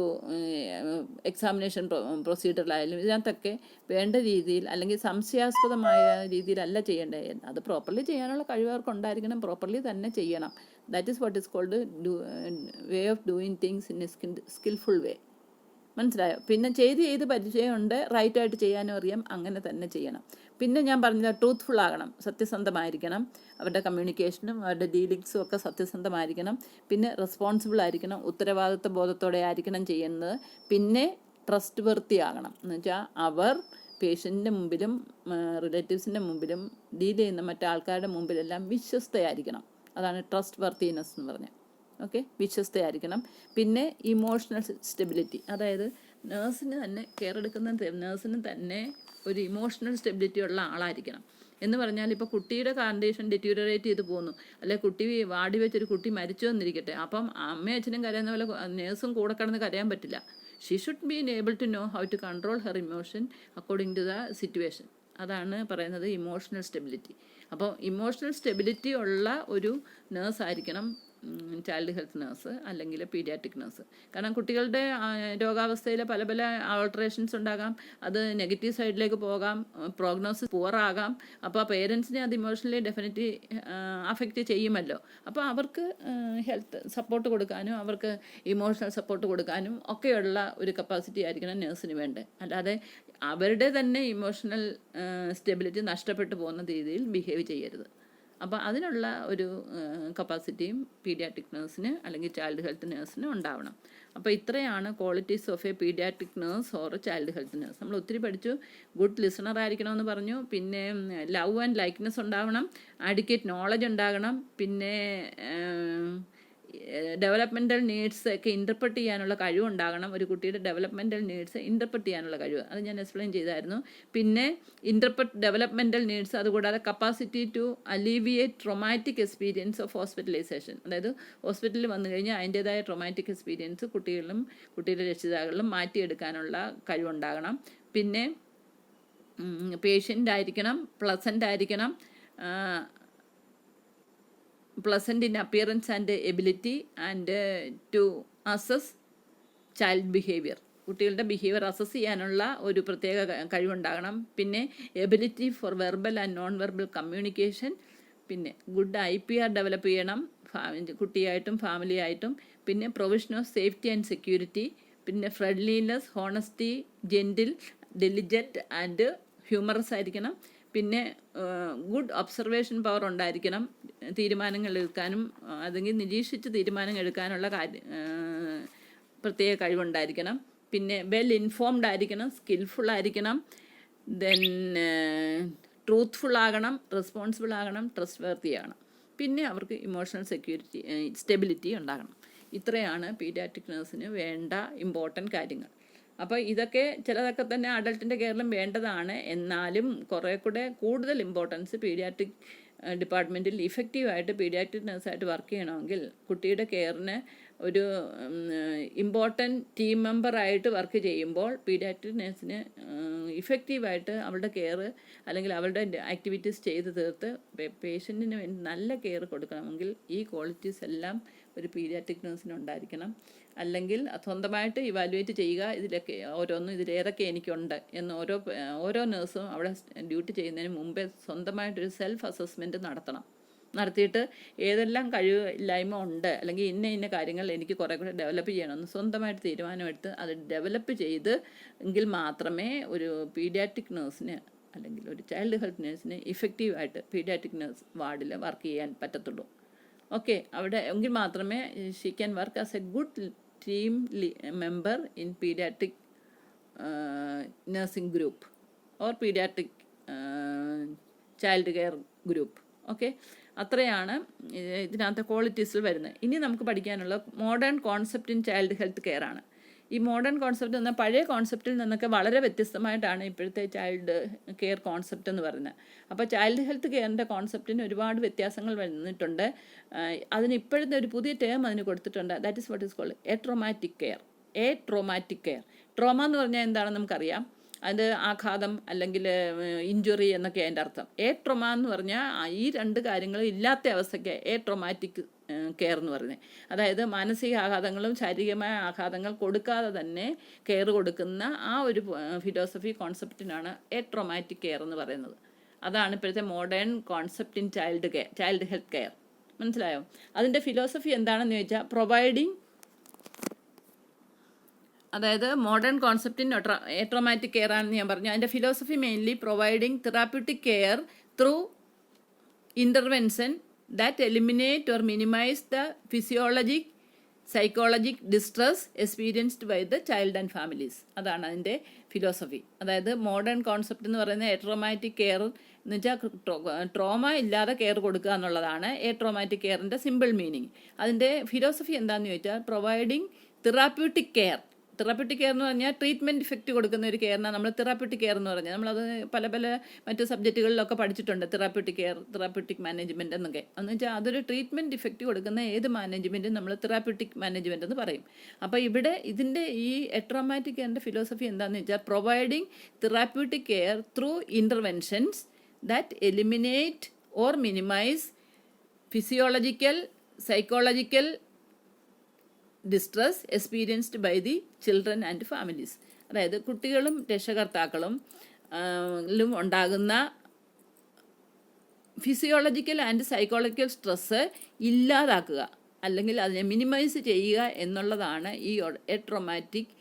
എക്സാമിനേഷൻ പ്രൊസീജിയറിലായാലും ഇതിനകത്തൊക്കെ വേണ്ട രീതിയിൽ അല്ലെങ്കിൽ സംശയാസ്പദമായ രീതിയിലല്ല ചെയ്യേണ്ടത്. അത് പ്രോപ്പർലി ചെയ്യാനുള്ള കഴിവ് അവർക്കുണ്ടായിരിക്കണം, പ്രോപ്പർലി തന്നെ ചെയ്യണം. That is what is called way of doing things in a skilful way. മനസ്സിലായോ? പിന്നെ ചെയ്ത് പരിചയമുണ്ട്, റൈറ്റായിട്ട് ചെയ്യാനും അറിയാം, അങ്ങനെ തന്നെ ചെയ്യണം. പിന്നെ ഞാൻ പറഞ്ഞത് ട്രൂത്ത്ഫുൾ ആകണം, സത്യസന്ധമായിരിക്കണം. അവരുടെ കമ്മ്യൂണിക്കേഷനും അവരുടെ ഡീലിങ്സും ഒക്കെ സത്യസന്ധമായിരിക്കണം. പിന്നെ റെസ്പോൺസിബിൾ ആയിരിക്കണം, ഉത്തരവാദിത്വ ബോധത്തോടെ ആയിരിക്കണം ചെയ്യുന്നത്. പിന്നെ ട്രസ്റ്റ് വർത്തി ആകണം. എന്ന് വെച്ചാൽ അവർ പേഷ്യൻറ്റിൻ്റെ മുമ്പിലും റിലേറ്റീവ്സിൻ്റെ മുമ്പിലും ഡീൽ ചെയ്യുന്ന മറ്റാൾക്കാരുടെ മുമ്പിലെല്ലാം വിശ്വസ്തയായിരിക്കണം. അതാണ് ട്രസ്റ്റ് വർത്തിനെസ് എന്ന് പറഞ്ഞാൽ. ഓക്കെ, വിശ്വസ്തയായിരിക്കണം. പിന്നെ ഇമോഷണൽ സ്റ്റെബിലിറ്റി, അതായത് നേഴ്സിന് തന്നെ കെയർ എടുക്കുന്ന നേഴ്സിന് തന്നെ ഒരു ഇമോഷണൽ സ്റ്റെബിലിറ്റി ഉള്ള ആളായിരിക്കണം. എന്ന് പറഞ്ഞാൽ ഇപ്പോൾ കുട്ടിയുടെ കണ്ടീഷൻ ഡിറ്റീരിയറേറ്റ് ചെയ്ത് പോകുന്നു, അല്ലെങ്കിൽ കുട്ടി വാടി വെച്ചൊരു കുട്ടി മരിച്ചു എന്നിരിക്കട്ടെ, അപ്പം അമ്മയും അച്ഛനും കരയുന്ന പോലെ നേഴ്സും കൂടെ കിടന്ന് കരയാൻ പറ്റില്ല. She should be able to know how to control her emotion according to the situation. അതാണ് പറയുന്നത് ഇമോഷണൽ സ്റ്റെബിലിറ്റി. അപ്പോൾ ഇമോഷണൽ സ്റ്റെബിലിറ്റി ഉള്ള ഒരു നേഴ്സായിരിക്കണം ചൈൽഡ് ഹെൽത്ത് നേഴ്സ് അല്ലെങ്കിൽ പീഡിയാട്രിക് നേഴ്സ്. കാരണം കുട്ടികളുടെ രോഗാവസ്ഥയിൽ പല പല ആൾട്ടറേഷൻസ് ഉണ്ടാകാം, അത് നെഗറ്റീവ് സൈഡിലേക്ക് പോകാം, പ്രോഗ്നോസിസ് പുവറാകാം. അപ്പോൾ പേരൻസിനെ അത് ഇമോഷണലി ഡെഫിനറ്റ്ലി അഫക്റ്റ് ചെയ്യുമല്ലോ. അപ്പോൾ അവർക്ക് ഹെൽത്ത് സപ്പോർട്ട് കൊടുക്കാനും അവർക്ക് ഇമോഷണൽ സപ്പോർട്ട് കൊടുക്കാനും ഒക്കെയുള്ള ഒരു കപ്പാസിറ്റി ആയിരിക്കണം നേഴ്സിന് വേണ്ടത്. അല്ലാതെ അവരുടെ തന്നെ ഇമോഷണൽ സ്റ്റെബിലിറ്റി നഷ്ടപ്പെട്ടു പോകുന്ന രീതിയിൽ ബിഹേവ് ചെയ്യരുത്. അപ്പോൾ അതിനുള്ള ഒരു കപ്പാസിറ്റിയും പീഡിയാട്രിക് നേഴ്സിന് അല്ലെങ്കിൽ ചൈൽഡ് ഹെൽത്ത് നേഴ്സിന് ഉണ്ടാവണം. അപ്പോൾ ഇത്രയാണ് qualities of a paediatric nurse or child health nurse. നമ്മൾ ഒത്തിരി പഠിച്ചു. ഗുഡ് ലിസണർ ആയിരിക്കണമെന്ന് പറഞ്ഞു, പിന്നെ ലവ് ആൻഡ് ലൈക്ക്നെസ് ഉണ്ടാവണം, അഡിക്വേറ്റ് നോളജ് ഉണ്ടാകണം, പിന്നെ ഡെവലപ്മെൻറ്റൽ നീഡ്സ് ഒക്കെ ഇൻ്റർപ്രറ്റ് ചെയ്യാനുള്ള കഴിവുണ്ടാകണം. ഒരു കുട്ടിയുടെ ഡെവലപ്മെൻറ്റൽ നീഡ്സ് ഇൻ്റർപ്രറ്റ് ചെയ്യാനുള്ള കഴിവ്, അത് ഞാൻ എക്സ്പ്ലെയിൻ ചെയ്തായിരുന്നു. പിന്നെ ഡെവലപ്മെൻറ്റൽ നീഡ്സ്, അതുകൂടാതെ capacity to alleviate traumatic experience of hospitalisation. അതായത് ഹോസ്പിറ്റലിൽ വന്നു കഴിഞ്ഞാൽ അതിൻ്റേതായ ട്രോമാറ്റിക് എക്സ്പീരിയൻസ് കുട്ടികളിലും കുട്ടിയുടെ രക്ഷിതാക്കളിലും മാറ്റിയെടുക്കാനുള്ള കഴിവുണ്ടാകണം. പിന്നെ പേഷ്യൻ്റ് ആയിരിക്കണം, പ്ലസൻ്റ് ആയിരിക്കണം, pleasant in appearance and ability, and to assess child behavior. കുട്ടികളുടെ ബിഹേവിയർ അസസ് ചെയ്യാനുള്ള ഒരു പ്രത്യേക കഴിവുണ്ടാകണം. പിന്നെ ability for verbal and non verbal communication. പിന്നെ ഗുഡ് IPR ഡെവലപ്പ് ചെയ്യണം കുട്ടിയായിട്ടും ഫാമിലി ആയിട്ടും. പിന്നെ provision of safety and security. പിന്നെ friendliness, honesty, gentle, diligent and humorous ആയിരിക്കണം. പിന്നെ ഗുഡ് ഒബ്സർവേഷൻ പവർ ഉണ്ടായിരിക്കണം, തീരുമാനങ്ങൾ എടുക്കാനും അല്ലെങ്കിൽ നിരീക്ഷിച്ച് തീരുമാനങ്ങൾ എടുക്കാനുള്ള പ്രത്യേക കഴിവുണ്ടായിരിക്കണം. പിന്നെ വെൽ ഇൻഫോംഡ് ആയിരിക്കണം, സ്കിൽഫുൾ ആയിരിക്കണം, ദെൻ ട്രൂത്ത്ഫുൾ ആകണം, റെസ്പോൺസിബിൾ ആകണം, ട്രസ്റ്റ് വർത്തി ആകണം. പിന്നെ അവർക്ക് ഇമോഷണൽ സ്റ്റെബിലിറ്റി ഉണ്ടാകണം. ഇത്രയാണ് പീഡിയാട്രിക് നേഴ്സിന് വേണ്ട ഇമ്പോർട്ടൻറ്റ് കാര്യങ്ങൾ. അപ്പോൾ ഇതൊക്കെ ചിലതൊക്കെ തന്നെ അഡൾട്ടിൻ്റെ കെയറിലും വേണ്ടതാണ്. എന്നാലും കുറേ കൂടെ കൂടുതൽ ഇമ്പോർട്ടൻസ് പീഡിയാട്രിക് ഡിപ്പാർട്ട്മെൻറ്റിൽ ഇഫക്റ്റീവായിട്ട് പീഡിയാട്രിക് നേഴ്സായിട്ട് വർക്ക് ചെയ്യണമെങ്കിൽ കുട്ടിയുടെ കെയറിന് ഒരു ഇമ്പോർട്ടൻറ്റ് ടീം മെമ്പറായിട്ട് വർക്ക് ചെയ്യുമ്പോൾ പീഡിയാട്രിക് നേഴ്സിന് ഇഫക്റ്റീവായിട്ട് അവളുടെ കെയർ അല്ലെങ്കിൽ അവളുടെ ആക്ടിവിറ്റീസ് ചെയ്ത് തീർത്ത് പേഷ്യൻറ്റിന് വേണ്ടി നല്ല കെയർ കൊടുക്കണമെങ്കിൽ ഈ ക്വാളിറ്റീസ് എല്ലാം ഒരു പീഡിയാട്രിക് നേഴ്സിന് ഉണ്ടായിരിക്കണം. അല്ലെങ്കിൽ സ്വന്തമായിട്ട് ഇവാലുവേറ്റ് ചെയ്യുക, ഇതിലൊക്കെ ഓരോന്നും ഇതിലേതൊക്കെ എനിക്കുണ്ട് എന്ന് ഓരോ നേഴ്സും അവിടെ ഡ്യൂട്ടി ചെയ്യുന്നതിന് മുമ്പേ സ്വന്തമായിട്ടൊരു സെൽഫ് അസസ്മെൻറ്റ് നടത്തിയിട്ട് ഏതെല്ലാം കഴിവില്ലായ്മ ഉണ്ട് അല്ലെങ്കിൽ ഇന്ന കാര്യങ്ങൾ എനിക്ക് കുറേ കൂടെ ഡെവലപ്പ് ചെയ്യണമെന്ന് സ്വന്തമായിട്ട് തീരുമാനമെടുത്ത് അത് ഡെവലപ്പ് ചെയ്ത് എങ്കിൽ മാത്രമേ ഒരു പീഡിയാട്രിക് നേഴ്സിന് അല്ലെങ്കിൽ ഒരു ചൈൽഡ് ഹെൽത്ത് നേഴ്സിന് ഇഫക്റ്റീവായിട്ട് പീഡിയാട്രിക് നേഴ്സ് വാർഡിൽ വർക്ക് ചെയ്യാൻ പറ്റത്തുള്ളൂ. ഓക്കെ, അവിടെ എങ്കിൽ മാത്രമേ she can work as A good team member in pediatric nursing group or pediatric child care group. Okay, അത്രയാണ് ഇതിനകത്തെ ക്വാളിറ്റീസിൽ വരുന്നത്. ഇനി നമുക്ക് പഠിക്കാനുള്ള modern concept in child health care ആണ്. ഈ മോഡേൺ കോൺസെപ്റ്റ് എന്ന പഴയ കോൺസെപ്റ്റിൽ നിന്നൊക്കെ വളരെ വ്യത്യസ്തമായിട്ടാണ് ഇപ്പോഴത്തെ ചൈൽഡ് കെയർ കോൺസെപ്റ്റ് എന്ന് പറയുന്നത്. അപ്പോൾ ചൈൽഡ് ഹെൽത്ത് കെയറിൻ്റെ കോൺസെപ്റ്റിന് ഒരുപാട് വ്യത്യാസങ്ങൾ വന്നിട്ടുണ്ട്. അതിന് ഇപ്പോഴത്തെ ഒരു പുതിയ ടേം അതിന് കൊടുത്തിട്ടുണ്ട്. That is what is called a traumatic care. A traumatic care. Trauma എന്ന് പറഞ്ഞാൽ എന്താണെന്ന് നമുക്കറിയാം. അത് ആഘാതം അല്ലെങ്കിൽ ഇഞ്ചുറി എന്നൊക്കെ അതിൻ്റെ അർത്ഥം. എ ട്രോമ എന്ന് പറഞ്ഞാൽ ഈ രണ്ട് കാര്യങ്ങളും ഇല്ലാത്ത അവസ്ഥയ്ക്ക് എ ട്രോമാറ്റിക് കെയർ എന്ന് പറയുന്നത്. അതായത് മാനസിക ആഘാതങ്ങളും ശാരീരികമായ ആഘാതങ്ങൾ കൊടുക്കാതെ തന്നെ കെയർ കൊടുക്കുന്ന ആ ഒരു ഫിലോസഫി കോൺസെപ്റ്റിനാണ് എ ട്രോമാറ്റിക് കെയർ എന്ന് പറയുന്നത്. അതാണ് ഇപ്പോഴത്തെ modern concept in child health care. മനസ്സിലായോ? അതിൻ്റെ ഫിലോസഫി എന്താണെന്ന് ചോദിച്ചാൽ പ്രൊവൈഡിങ്, അതായത് modern concept in traumatic care ആണെന്ന് ഞാൻ പറഞ്ഞു. അതിൻ്റെ philosophy mainly providing therapeutic care through intervention that eliminate or minimize the physiologic, psychologic distress experienced by the child and families. അതാണ് അതിൻ്റെ ഫിലോസഫി. അതായത് മോഡേൺ കോൺസെപ്റ്റ് എന്ന് പറയുന്നത് എട്രോമാറ്റിക് കെയർ എന്ന് വെച്ചാൽ ട്രോമ ഇല്ലാതെ കെയർ കൊടുക്കുക എന്നുള്ളതാണ് എട്രോമാറ്റിക് കെയറിൻ്റെ സിമ്പിൾ മീനിങ്. അതിൻ്റെ ഫിലോസഫി എന്താണെന്ന് ചോദിച്ചാൽ providing therapeutic care. Therapeutic care എന്ന് പറഞ്ഞാൽ ട്രീറ്റ്മെൻറ്റ് ഇഫക്റ്റ് കൊടുക്കുന്ന ഒരു കെയറിനാണ് നമ്മൾ തെറാപ്യൂട്ടിക് കെയർ എന്ന് പറഞ്ഞാൽ. നമ്മളത് പല മറ്റ് സബ്ജക്റ്റുകളിലൊക്കെ പഠിച്ചിട്ടുണ്ട്. തെറാപ്യൂട്ടിക് കെയർ, തെറാപ്യൂട്ടിക് മാനേജ്മെൻറ്റ് എന്നൊക്കെ. എന്ന് വെച്ചാൽ അതൊരു ട്രീറ്റ്മെൻറ്റ് ഇഫക്റ്റ് കൊടുക്കുന്ന ഏത് മാനേജ്മെൻറ്റും നമ്മൾ തെറാപ്യൂട്ടിക് മാനേജ്മെൻറ്റ് എന്ന് പറയും. അപ്പോൾ ഇവിടെ ഇതിൻ്റെ ഈ എട്രോമാറ്റിക് കെയറിൻ്റെ ഫിലോസഫി എന്താണെന്ന് വെച്ചാൽ providing therapeutic care through interventions that eliminate or minimise physiological, psychological distress experienced by the children and families. അതായത് കുട്ടികളും രക്ഷകർത്താക്കളും ഉണ്ടാകുന്ന ഫിസിയോളജിക്കൽ ആൻഡ് സൈക്കോളജിക്കൽ സ്ട്രെസ്സ് ഇല്ലാതാക്കുക അല്ലെങ്കിൽ അതിനെ മിനിമൈസ് ചെയ്യുക എന്നുള്ളതാണ് ഈ ട്രോമാറ്റിക്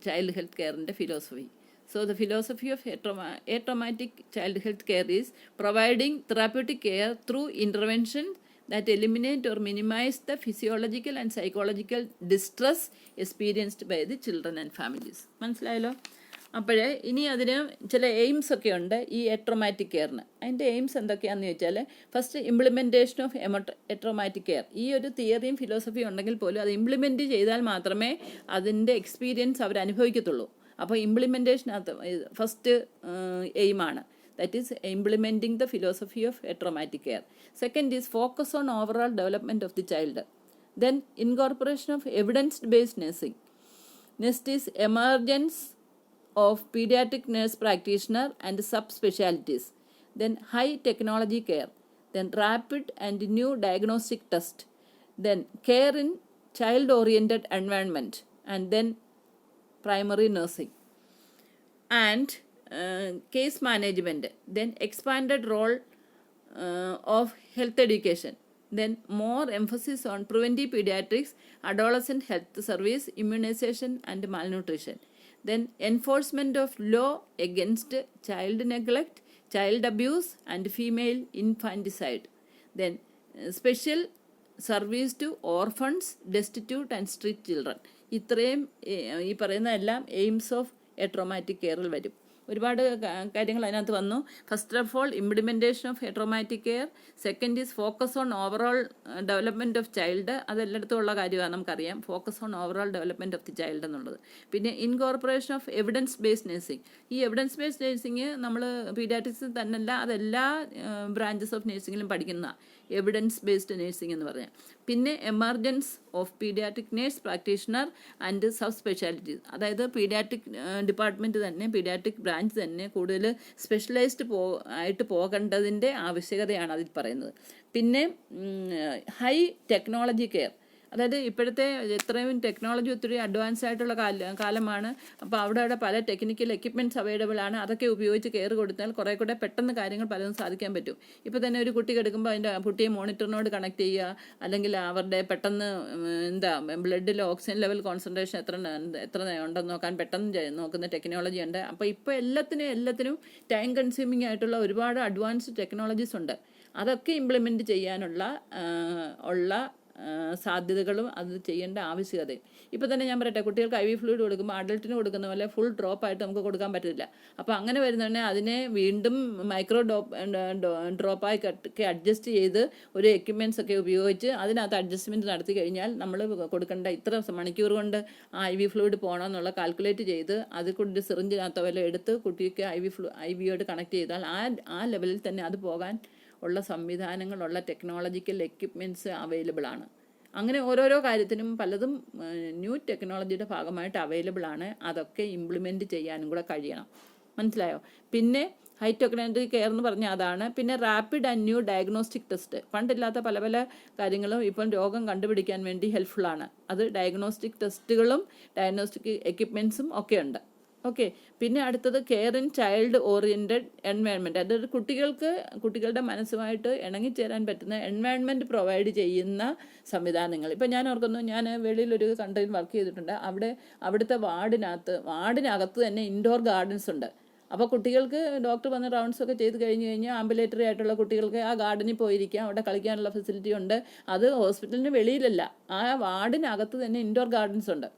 ചൈൽഡ് ഹെൽത്ത് കെയറിൻ്റെ philosophy. So the philosophy of traumatic child health care is providing therapeutic care through intervention that eliminate or minimize the physiological and psychological distress experienced by the children and families. മനസ്സിലായല്ലോ? അപ്പോഴേ ഇനി അതിന് ചില AIIMS ഒക്കെ ഉണ്ട് ഈ traumatic കെയറിന്. അതിൻ്റെ AIIMS എന്തൊക്കെയാണെന്ന് ചോദിച്ചാൽ first implementation of traumatic care. ഈ ഒരു തിയറിയും ഫിലോസഫിയും ഉണ്ടെങ്കിൽ പോലും അത് ഇംപ്ലിമെൻറ്റ് ചെയ്താൽ മാത്രമേ അതിൻ്റെ എക്സ്പീരിയൻസ് അവർ അനുഭവിക്കത്തുള്ളൂ. അപ്പോൾ ഇംപ്ലിമെൻറ്റേഷനകത്ത് first എയിമാണ്. That is implementing the philosophy of traumatic care. Second is focus on overall development of the child. Then incorporation of evidence-based nursing. Next is emergence of pediatric nurse practitioner and subspecialties. Then high technology care. Then rapid and new diagnostic test. Then care in child-oriented environment. And then primary nursing. And case management, then expanded role of health education, then more emphasis on preventive pediatrics, adolescent health service, immunization and malnutrition, then enforcement of law against child neglect, child abuse and female infanticide, then special service to orphans, destitute and street children. ഇത്രയും ഈ പറയുന്ന എല്ലാം aims of traumatic കെയറിൽ വരും. ഒരുപാട് കാര്യങ്ങൾ അതിനകത്ത് വന്നു. First of all implementation of traumatic care. Second is focus on overall development of child. അതെല്ലായിടത്തും ഉള്ള കാര്യമാണ്, നമുക്കറിയാം. Focus on overall development of the child എന്നുള്ളത്. പിന്നെ incorporation of evidence based nursing. ഈ എവിഡൻസ് ബേസ്ഡ് നഴ്സിംഗ് നമ്മൾ പീഡിയാട്രിക്സിൽ തന്നെയല്ല, അതെല്ലാ ബ്രാഞ്ചസ് ഓഫ് നഴ്സിംഗിലും പഠിക്കുന്ന എവിഡൻസ് ബേസ്ഡ് നഴ്സിംഗ് എന്ന് പറഞ്ഞാൽ. പിന്നെ emergence of paediatric nurse practitioner and sub specialities. അതായത് പീഡിയാട്രിക് ഡിപ്പാർട്ട്മെൻറ്റ് തന്നെ, പീഡിയാട്രിക് ബ്രാഞ്ച് തന്നെ കൂടുതൽ സ്പെഷ്യലൈസ്ഡ് ആയിട്ട് പോകേണ്ടതിൻ്റെ ആവശ്യകതയാണ് അതിൽ പറയുന്നത്. പിന്നെ ഹൈ ടെക്നോളജി കെയർ. അതായത് ഇപ്പോഴത്തെ എത്രയും ടെക്നോളജി ഒത്തിരി അഡ്വാൻസ് ആയിട്ടുള്ള കാലമാണ്. അപ്പോൾ അവിടെ പല ടെക്നിക്കൽ എക്യുപ്മെൻറ്റ്സ് അവൈലബിൾ ആണ്. അതൊക്കെ ഉപയോഗിച്ച് കെയർ കൊടുത്താൽ കുറേ കൂടെ പെട്ടെന്ന് കാര്യങ്ങൾ പലതും സാധിക്കാൻ പറ്റും. ഇപ്പോൾ തന്നെ ഒരു കുട്ടി കിടക്കുമ്പോൾ അതിൻ്റെ കുട്ടിയെ മോണിറ്ററിനോട് കണക്ട് ചെയ്യുക, അല്ലെങ്കിൽ അവരുടെ പെട്ടെന്ന് ബ്ലഡിൽ ഓക്സിജൻ ലെവൽ കോൺസെൻട്രേഷൻ എത്ര ഉണ്ടെന്ന് നോക്കാൻ പെട്ടെന്ന് നോക്കുന്ന ടെക്നോളജി ഉണ്ട്. അപ്പോൾ ഇപ്പോൾ എല്ലാത്തിനും ടൈം കൺസ്യൂമിങ് ആയിട്ടുള്ള ഒരുപാട് അഡ്വാൻസ്ഡ് ടെക്നോളജീസ് ഉണ്ട്. അതൊക്കെ ഇംപ്ലിമെൻറ്റ് ചെയ്യാനുള്ള സാധ്യതകളും അത് ചെയ്യേണ്ട ആവശ്യകതയും. ഇപ്പോൾ തന്നെ ഞാൻ പറയട്ടെ, കുട്ടികൾക്ക് IV ഫ്ലൂയിഡ് കൊടുക്കുമ്പോൾ അഡൾട്ടിന് കൊടുക്കുന്ന പോലെ ഫുൾ ഡ്രോപ്പായിട്ട് നമുക്ക് കൊടുക്കാൻ പറ്റില്ല. അപ്പോൾ അങ്ങനെ വരുന്നതന്നെ അതിനെ വീണ്ടും മൈക്രോ ഡ്രോപ്പായി ഒക്കെ അഡ്ജസ്റ്റ് ചെയ്ത് ഒരു എക്യുപ്മെൻറ്റ്സ് ഒക്കെ ഉപയോഗിച്ച് അതിനകത്ത് അഡ്ജസ്റ്റ്മെൻറ്റ് നടത്തി കഴിഞ്ഞാൽ നമ്മൾ കൊടുക്കേണ്ട ഇത്ര മണിക്കൂർ കൊണ്ട് ആ IV ഫ്ലൂയിഡ് പോകണമെന്നുള്ള കാൽക്കുലേറ്റ് ചെയ്ത് അതിൽ കൊണ്ട് സിറിഞ്ചിനകത്തോ വല്ല എടുത്ത് കുട്ടിക്ക് IV കണക്ട് ചെയ്താൽ ആ ലെവലിൽ തന്നെ അത് പോകാൻ ഉള്ള സംവിധാനങ്ങളുള്ള ടെക്നോളജിക്കൽ എക്യുപ്മെൻറ്റ്സ് അവൈലബിൾ ആണ്. അങ്ങനെ ഓരോരോ കാര്യത്തിനും പലതും ന്യൂ ടെക്നോളജിയുടെ ഭാഗമായിട്ട് അവൈലബിൾ ആണ്. അതൊക്കെ ഇംപ്ലിമെൻറ്റ് ചെയ്യാനും കൂടെ കഴിയണം. മനസ്സിലായോ? പിന്നെ ഹൈ ടെക്നോളജി കെയർ എന്ന് പറഞ്ഞാൽ അതാണ്. പിന്നെ rapid and new diagnostic test, പണ്ടില്ലാത്ത പല പല കാര്യങ്ങളും ഇപ്പം രോഗം കണ്ടുപിടിക്കാൻ വേണ്ടി ഹെൽപ്ഫുള്ളാണ്. അത് ഡയഗ്നോസ്റ്റിക് ടെസ്റ്റുകളും ഡയഗ്നോസ്റ്റിക് എക്യുപ്മെൻറ്റ്സും ഒക്കെ ഉണ്ട്. ഓക്കെ. പിന്നെ അടുത്തത് care in child oriented environment, അതായത് കുട്ടികളുടെ മനസ്സുമായിട്ട് ഇണങ്ങിച്ചേരാൻ പറ്റുന്ന എൻവയൺമെൻറ്റ് പ്രൊവൈഡ് ചെയ്യുന്ന സംവിധാനങ്ങൾ. ഇപ്പം ഞാൻ ഓർക്കുന്നു, ഞാൻ വെളിയിലൊരു കൺട്രിയിൽ വർക്ക് ചെയ്തിട്ടുണ്ട്. അവിടുത്തെ വാർഡിനകത്ത് തന്നെ ഇൻഡോർ ഗാർഡൻസ് ഉണ്ട്. അപ്പോൾ കുട്ടികൾക്ക് ഡോക്ടർ വന്ന് റൗണ്ട്സൊക്കെ ചെയ്ത് കഴിഞ്ഞാൽ ആംബുലേറ്ററി ആയിട്ടുള്ള കുട്ടികൾക്ക് ആ ഗാർഡനിൽ പോയിരിക്കാം, അവിടെ കളിക്കാനുള്ള ഫെസിലിറ്റി ഉണ്ട്. അത് ഹോസ്പിറ്റലിന് വെളിയിലല്ല, ആ വാർഡിനകത്ത് തന്നെ ഇൻഡോർ ഗാർഡൻസ് ഉണ്ട്.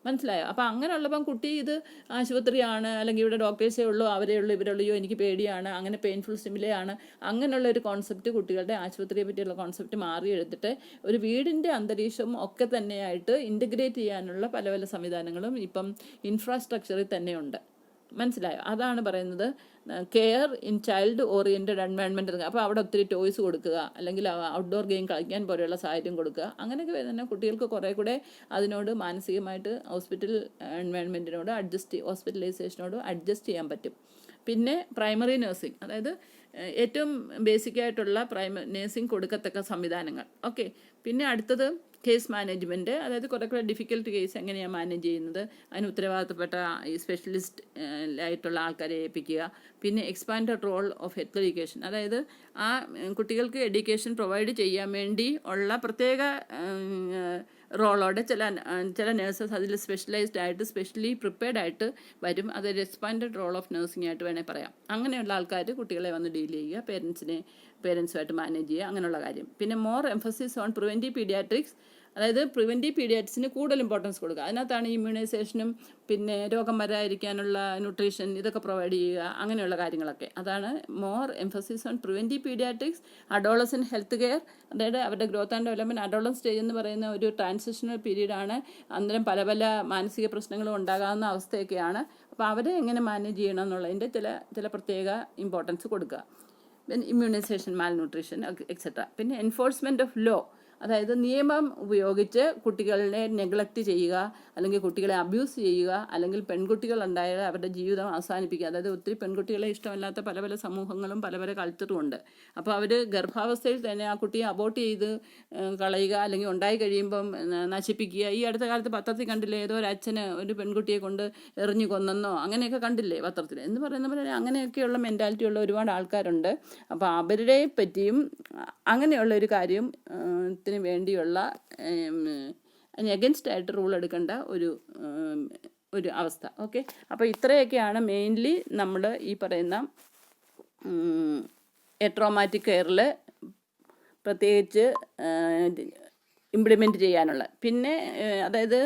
മനസ്സിലായോ? അപ്പോൾ അങ്ങനെയുള്ളപ്പം കുട്ടി ഇത് ആശുപത്രിയാണ്, അല്ലെങ്കിൽ ഇവിടെ ഡോക്ടേഴ്സേ ഉള്ളൂ, അവരേ ഉള്ളൂ, ഇവരുള്ളൂ, എനിക്ക് പേടിയാണ്, അങ്ങനെ പെയിൻഫുൾ സ്റ്റിമുലയാണ്, അങ്ങനെയുള്ള ഒരു കോൺസെപ്റ്റ് കുട്ടികളുടെ ആശുപത്രിയെ പറ്റിയുള്ള കോൺസെപ്റ്റ് മാറി എടുത്തിട്ട് ഒരു വീടിൻ്റെ അന്തരീക്ഷം ഒക്കെ തന്നെയായിട്ട് ഇൻ്റഗ്രേറ്റ് ചെയ്യാനുള്ള പല പല സംവിധാനങ്ങളും ഇപ്പം ഇൻഫ്രാസ്ട്രക്ചറിൽ തന്നെയുണ്ട്. മനസ്സിലായോ? അതാണ് പറയുന്നത് care in child oriented environment. അപ്പോൾ അവിടെ ഒത്തിരി ടോയ്സ് കൊടുക്കുക, അല്ലെങ്കിൽ ഔട്ട്ഡോർ ഗെയിം കളിക്കാൻ പോലെയുള്ള സാഹചര്യം കൊടുക്കുക. അങ്ങനെയൊക്കെ തന്നെ കുട്ടികൾക്ക് കുറേ കൂടെ അതിനോട് മാനസികമായിട്ട് ഹോസ്പിറ്റൽ എൻവയൺമെൻറ്റിനോട് ഹോസ്പിറ്റലൈസേഷനോട് അഡ്ജസ്റ്റ് ചെയ്യാൻ പറ്റും. പിന്നെ പ്രൈമറി നഴ്സിംഗ്, അതായത് ഏറ്റവും ബേസിക്കായിട്ടുള്ള നഴ്സിംഗ് കൊടുക്കത്തക്ക സംവിധാനങ്ങൾ. ഓക്കെ. പിന്നെ അടുത്തത് കേസ് മാനേജ്മെൻറ്റ്, അതായത് കുറേ കൂടെ ഡിഫിക്കൽട്ട് കേസ് എങ്ങനെയാണ് മാനേജ് ചെയ്യുന്നത്, അതിന് ഉത്തരവാദിത്തപ്പെട്ട ഈ സ്പെഷ്യലിസ്റ്റ് ആയിട്ടുള്ള ആൾക്കാരെ ഏൽപ്പിക്കുക. പിന്നെ expanded role of health education, അതായത് ആ കുട്ടികൾക്ക് എഡ്യൂക്കേഷൻ പ്രൊവൈഡ് ചെയ്യാൻ വേണ്ടി ഉള്ള പ്രത്യേക റോളോടെ ചില നേഴ്സസ് അതിൽ സ്പെഷ്യലൈസ്ഡ് ആയിട്ട് സ്പെഷ്യലി പ്രിപ്പയർഡ് ആയിട്ട് വരും. അതൊരു എക്സ്പാൻഡഡ് റോൾ ഓഫ് നഴ്സിംഗ് ആയിട്ട് വേണേൽ പറയാം. അങ്ങനെയുള്ള ആൾക്കാർ കുട്ടികളെ വന്ന് ഡീൽ ചെയ്യുക, പേരൻസുമായിട്ട് മാനേജ് ചെയ്യുക, അങ്ങനെയുള്ള കാര്യം. പിന്നെ more emphasis on preventive paediatrics, അതായത് പ്രിവെൻറ്റീവ് പീഡിയാട്രിക്സിന് കൂടുതൽ ഇമ്പോർട്ടൻസ് കൊടുക്കുക. അതിനകത്താണ് ഇമ്മ്യൂണൈസേഷനും പിന്നെ രോഗം വരാതിരിക്കാനുള്ള ന്യൂട്രീഷൻ ഇതൊക്കെ പ്രൊവൈഡ് ചെയ്യുക, അങ്ങനെയുള്ള കാര്യങ്ങളൊക്കെ. അതാണ് more emphasis on preventive paediatrics. Adolescent health care, അതായത് അവരുടെ growth and development. Adolescent stage എന്ന് പറയുന്ന ഒരു ട്രാൻസിഷണൽ പീരീഡാണ്. അന്നേരം പല പല മാനസിക പ്രശ്നങ്ങളും ഉണ്ടാകാവുന്ന അവസ്ഥയൊക്കെയാണ്. അപ്പോൾ അവരെ എങ്ങനെ മാനേജ് ചെയ്യണം എന്നുള്ളതിൻ്റെ ചില പ്രത്യേക ഇമ്പോർട്ടൻസ് കൊടുക്കുക. Immunisation, malnutrition etcetera. പിന്നെ എൻഫോഴ്സ്മെൻറ്റ് ഓഫ് ലോ, അതായത് നിയമം ഉപയോഗിച്ച് കുട്ടികളെ നെഗ്ലക്റ്റ് ചെയ്യുക, അല്ലെങ്കിൽ കുട്ടികളെ അബ്യൂസ് ചെയ്യുക, അല്ലെങ്കിൽ പെൺകുട്ടികളുണ്ടായാൽ അവരുടെ ജീവിതം അവസാനിപ്പിക്കുക. അതായത് ഒത്തിരി പെൺകുട്ടികളെ ഇഷ്ടമല്ലാത്ത പല പല സമൂഹങ്ങളും പല പല കൾച്ചറും ഉണ്ട്. അപ്പോൾ അവർ ഗർഭാവസ്ഥയിൽ തന്നെ ആ കുട്ടിയെ അബോർട്ട് ചെയ്ത് കളയുക, അല്ലെങ്കിൽ ഉണ്ടായി കഴിയുമ്പം നശിപ്പിക്കുക. ഈ അടുത്ത കാലത്ത് പത്രത്തിൽ കണ്ടില്ലേ, ഏതോ ഒരു അച്ഛന് ഒരു പെൺകുട്ടിയെ കൊണ്ട് എറിഞ്ഞു കൊന്നെന്നോ അങ്ങനെയൊക്കെ കണ്ടില്ലേ പത്രത്തിൽ. എന്ന് പറയുന്ന പോലെ അങ്ങനെയൊക്കെയുള്ള മെൻറ്റാലിറ്റിയുള്ള ഒരുപാട് ആൾക്കാരുണ്ട്. അപ്പോൾ അവരുടെ പറ്റിയും അങ്ങനെയുള്ള ഒരു കാര്യം ത്തിന് വേണ്ടിയുള്ള അഗൻസ്റ്റ് ആയിട്ട് റൂൾ എടുക്കേണ്ട ഒരു അവസ്ഥ. ഓക്കെ. അപ്പോൾ ഇത്രയൊക്കെയാണ് മെയിൻലി നമ്മൾ ഈ പറയുന്ന ട്രോമാറ്റിക് കെയറിൽ പ്രത്യേകിച്ച് ഇംപ്ലിമെൻറ്റ് ചെയ്യാനുള്ള. പിന്നെ അതായത്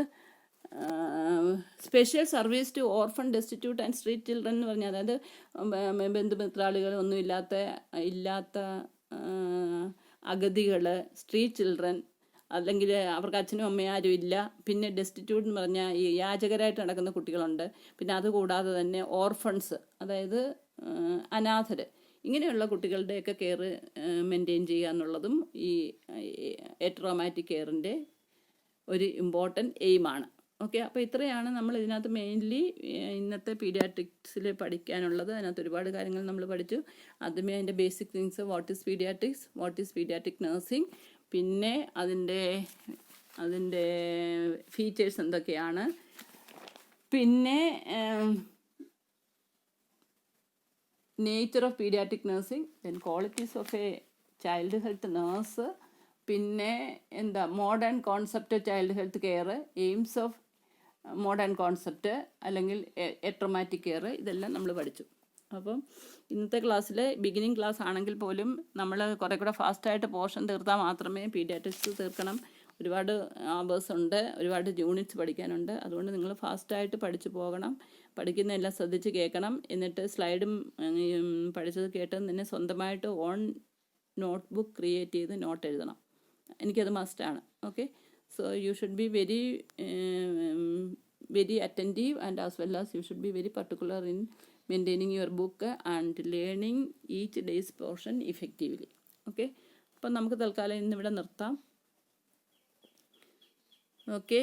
special service to orphan, destitute and street children എന്ന് പറഞ്ഞാൽ, അതായത് ബന്ധുമിത്രാളികൾ ഒന്നും ഇല്ലാത്ത അഗതികൾ, സ്ട്രീറ്റ് ചിൽഡ്രൻ, അല്ലെങ്കിൽ അവർക്ക് അച്ഛനും അമ്മയും ആരും ഇല്ല. പിന്നെ ഡെസ്റ്റിറ്റ്യൂട്ട് എന്ന് പറഞ്ഞാൽ ഈ യാചകരായിട്ട് നടക്കുന്ന കുട്ടികളുണ്ട്. പിന്നെ അതുകൂടാതെ തന്നെ ഓർഫൺസ്, അതായത് അനാഥർ, ഇങ്ങനെയുള്ള കുട്ടികളുടെയൊക്കെ കെയർ മെയിൻറ്റെയിൻ ചെയ്യുക എന്നുള്ളതും ഈ ട്രോമാറ്റിക് കെയറിൻ്റെ ഒരു ഇമ്പോർട്ടൻറ്റ് എയിമാണ്. ഓക്കെ. അപ്പോൾ ഇത്രയാണ് നമ്മൾ ഇതിനകത്ത് മെയിൻലി ഇന്നത്തെ പീഡിയാട്രിക്സിൽ പഠിക്കാനുള്ളത്. അതിനകത്ത് ഒരുപാട് കാര്യങ്ങൾ നമ്മൾ പഠിച്ചു. ആദ്യമേ അതിൻ്റെ basic things, what is paediatrics, what is paediatric nursing, പിന്നെ അതിൻ്റെ ഫീച്ചേഴ്സ് എന്തൊക്കെയാണ്, പിന്നെ nature of paediatric nursing, then qualities of a child health nurse, പിന്നെ modern concept child health care, aims of modern concept അല്ലെങ്കിൽ ട്രോമാറ്റിക് കെയർ, ഇതെല്ലാം നമ്മൾ പഠിച്ചു. അപ്പം ഇന്നത്തെ ക്ലാസ്സിൽ ബിഗിനിങ് ക്ലാസ് ആണെങ്കിൽ പോലും നമ്മൾ കുറേ കൂടെ ഫാസ്റ്റായിട്ട് പോർഷൻ തീർത്താൽ മാത്രമേ പീഡിയാട്രിക്സ് തീർക്കണം. ഒരുപാട് ആവേഴ്സ് ഉണ്ട്, ഒരുപാട് യൂണിറ്റ്സ് പഠിക്കാനുണ്ട്. അതുകൊണ്ട് നിങ്ങൾ ഫാസ്റ്റായിട്ട് പഠിച്ചു പോകണം. പഠിക്കുന്നതെല്ലാം ശ്രദ്ധിച്ച് കേൾക്കണം. എന്നിട്ട് സ്ലൈഡും പഠിച്ചത് കേട്ട് തന്നെ സ്വന്തമായിട്ട് ഓൺ നോട്ട് ബുക്ക് ക്രിയേറ്റ് ചെയ്ത് നോട്ട് എഴുതണം. എനിക്കത് മസ്റ്റാണ്. Okay, so you should be very attentive, and as well as you should be very particular in maintaining your book and learning each day's portion effectively. Okay, അപ്പം നമുക്ക് തൽക്കാലം ഇന്നിവിടെ നിർത്താം. Okay.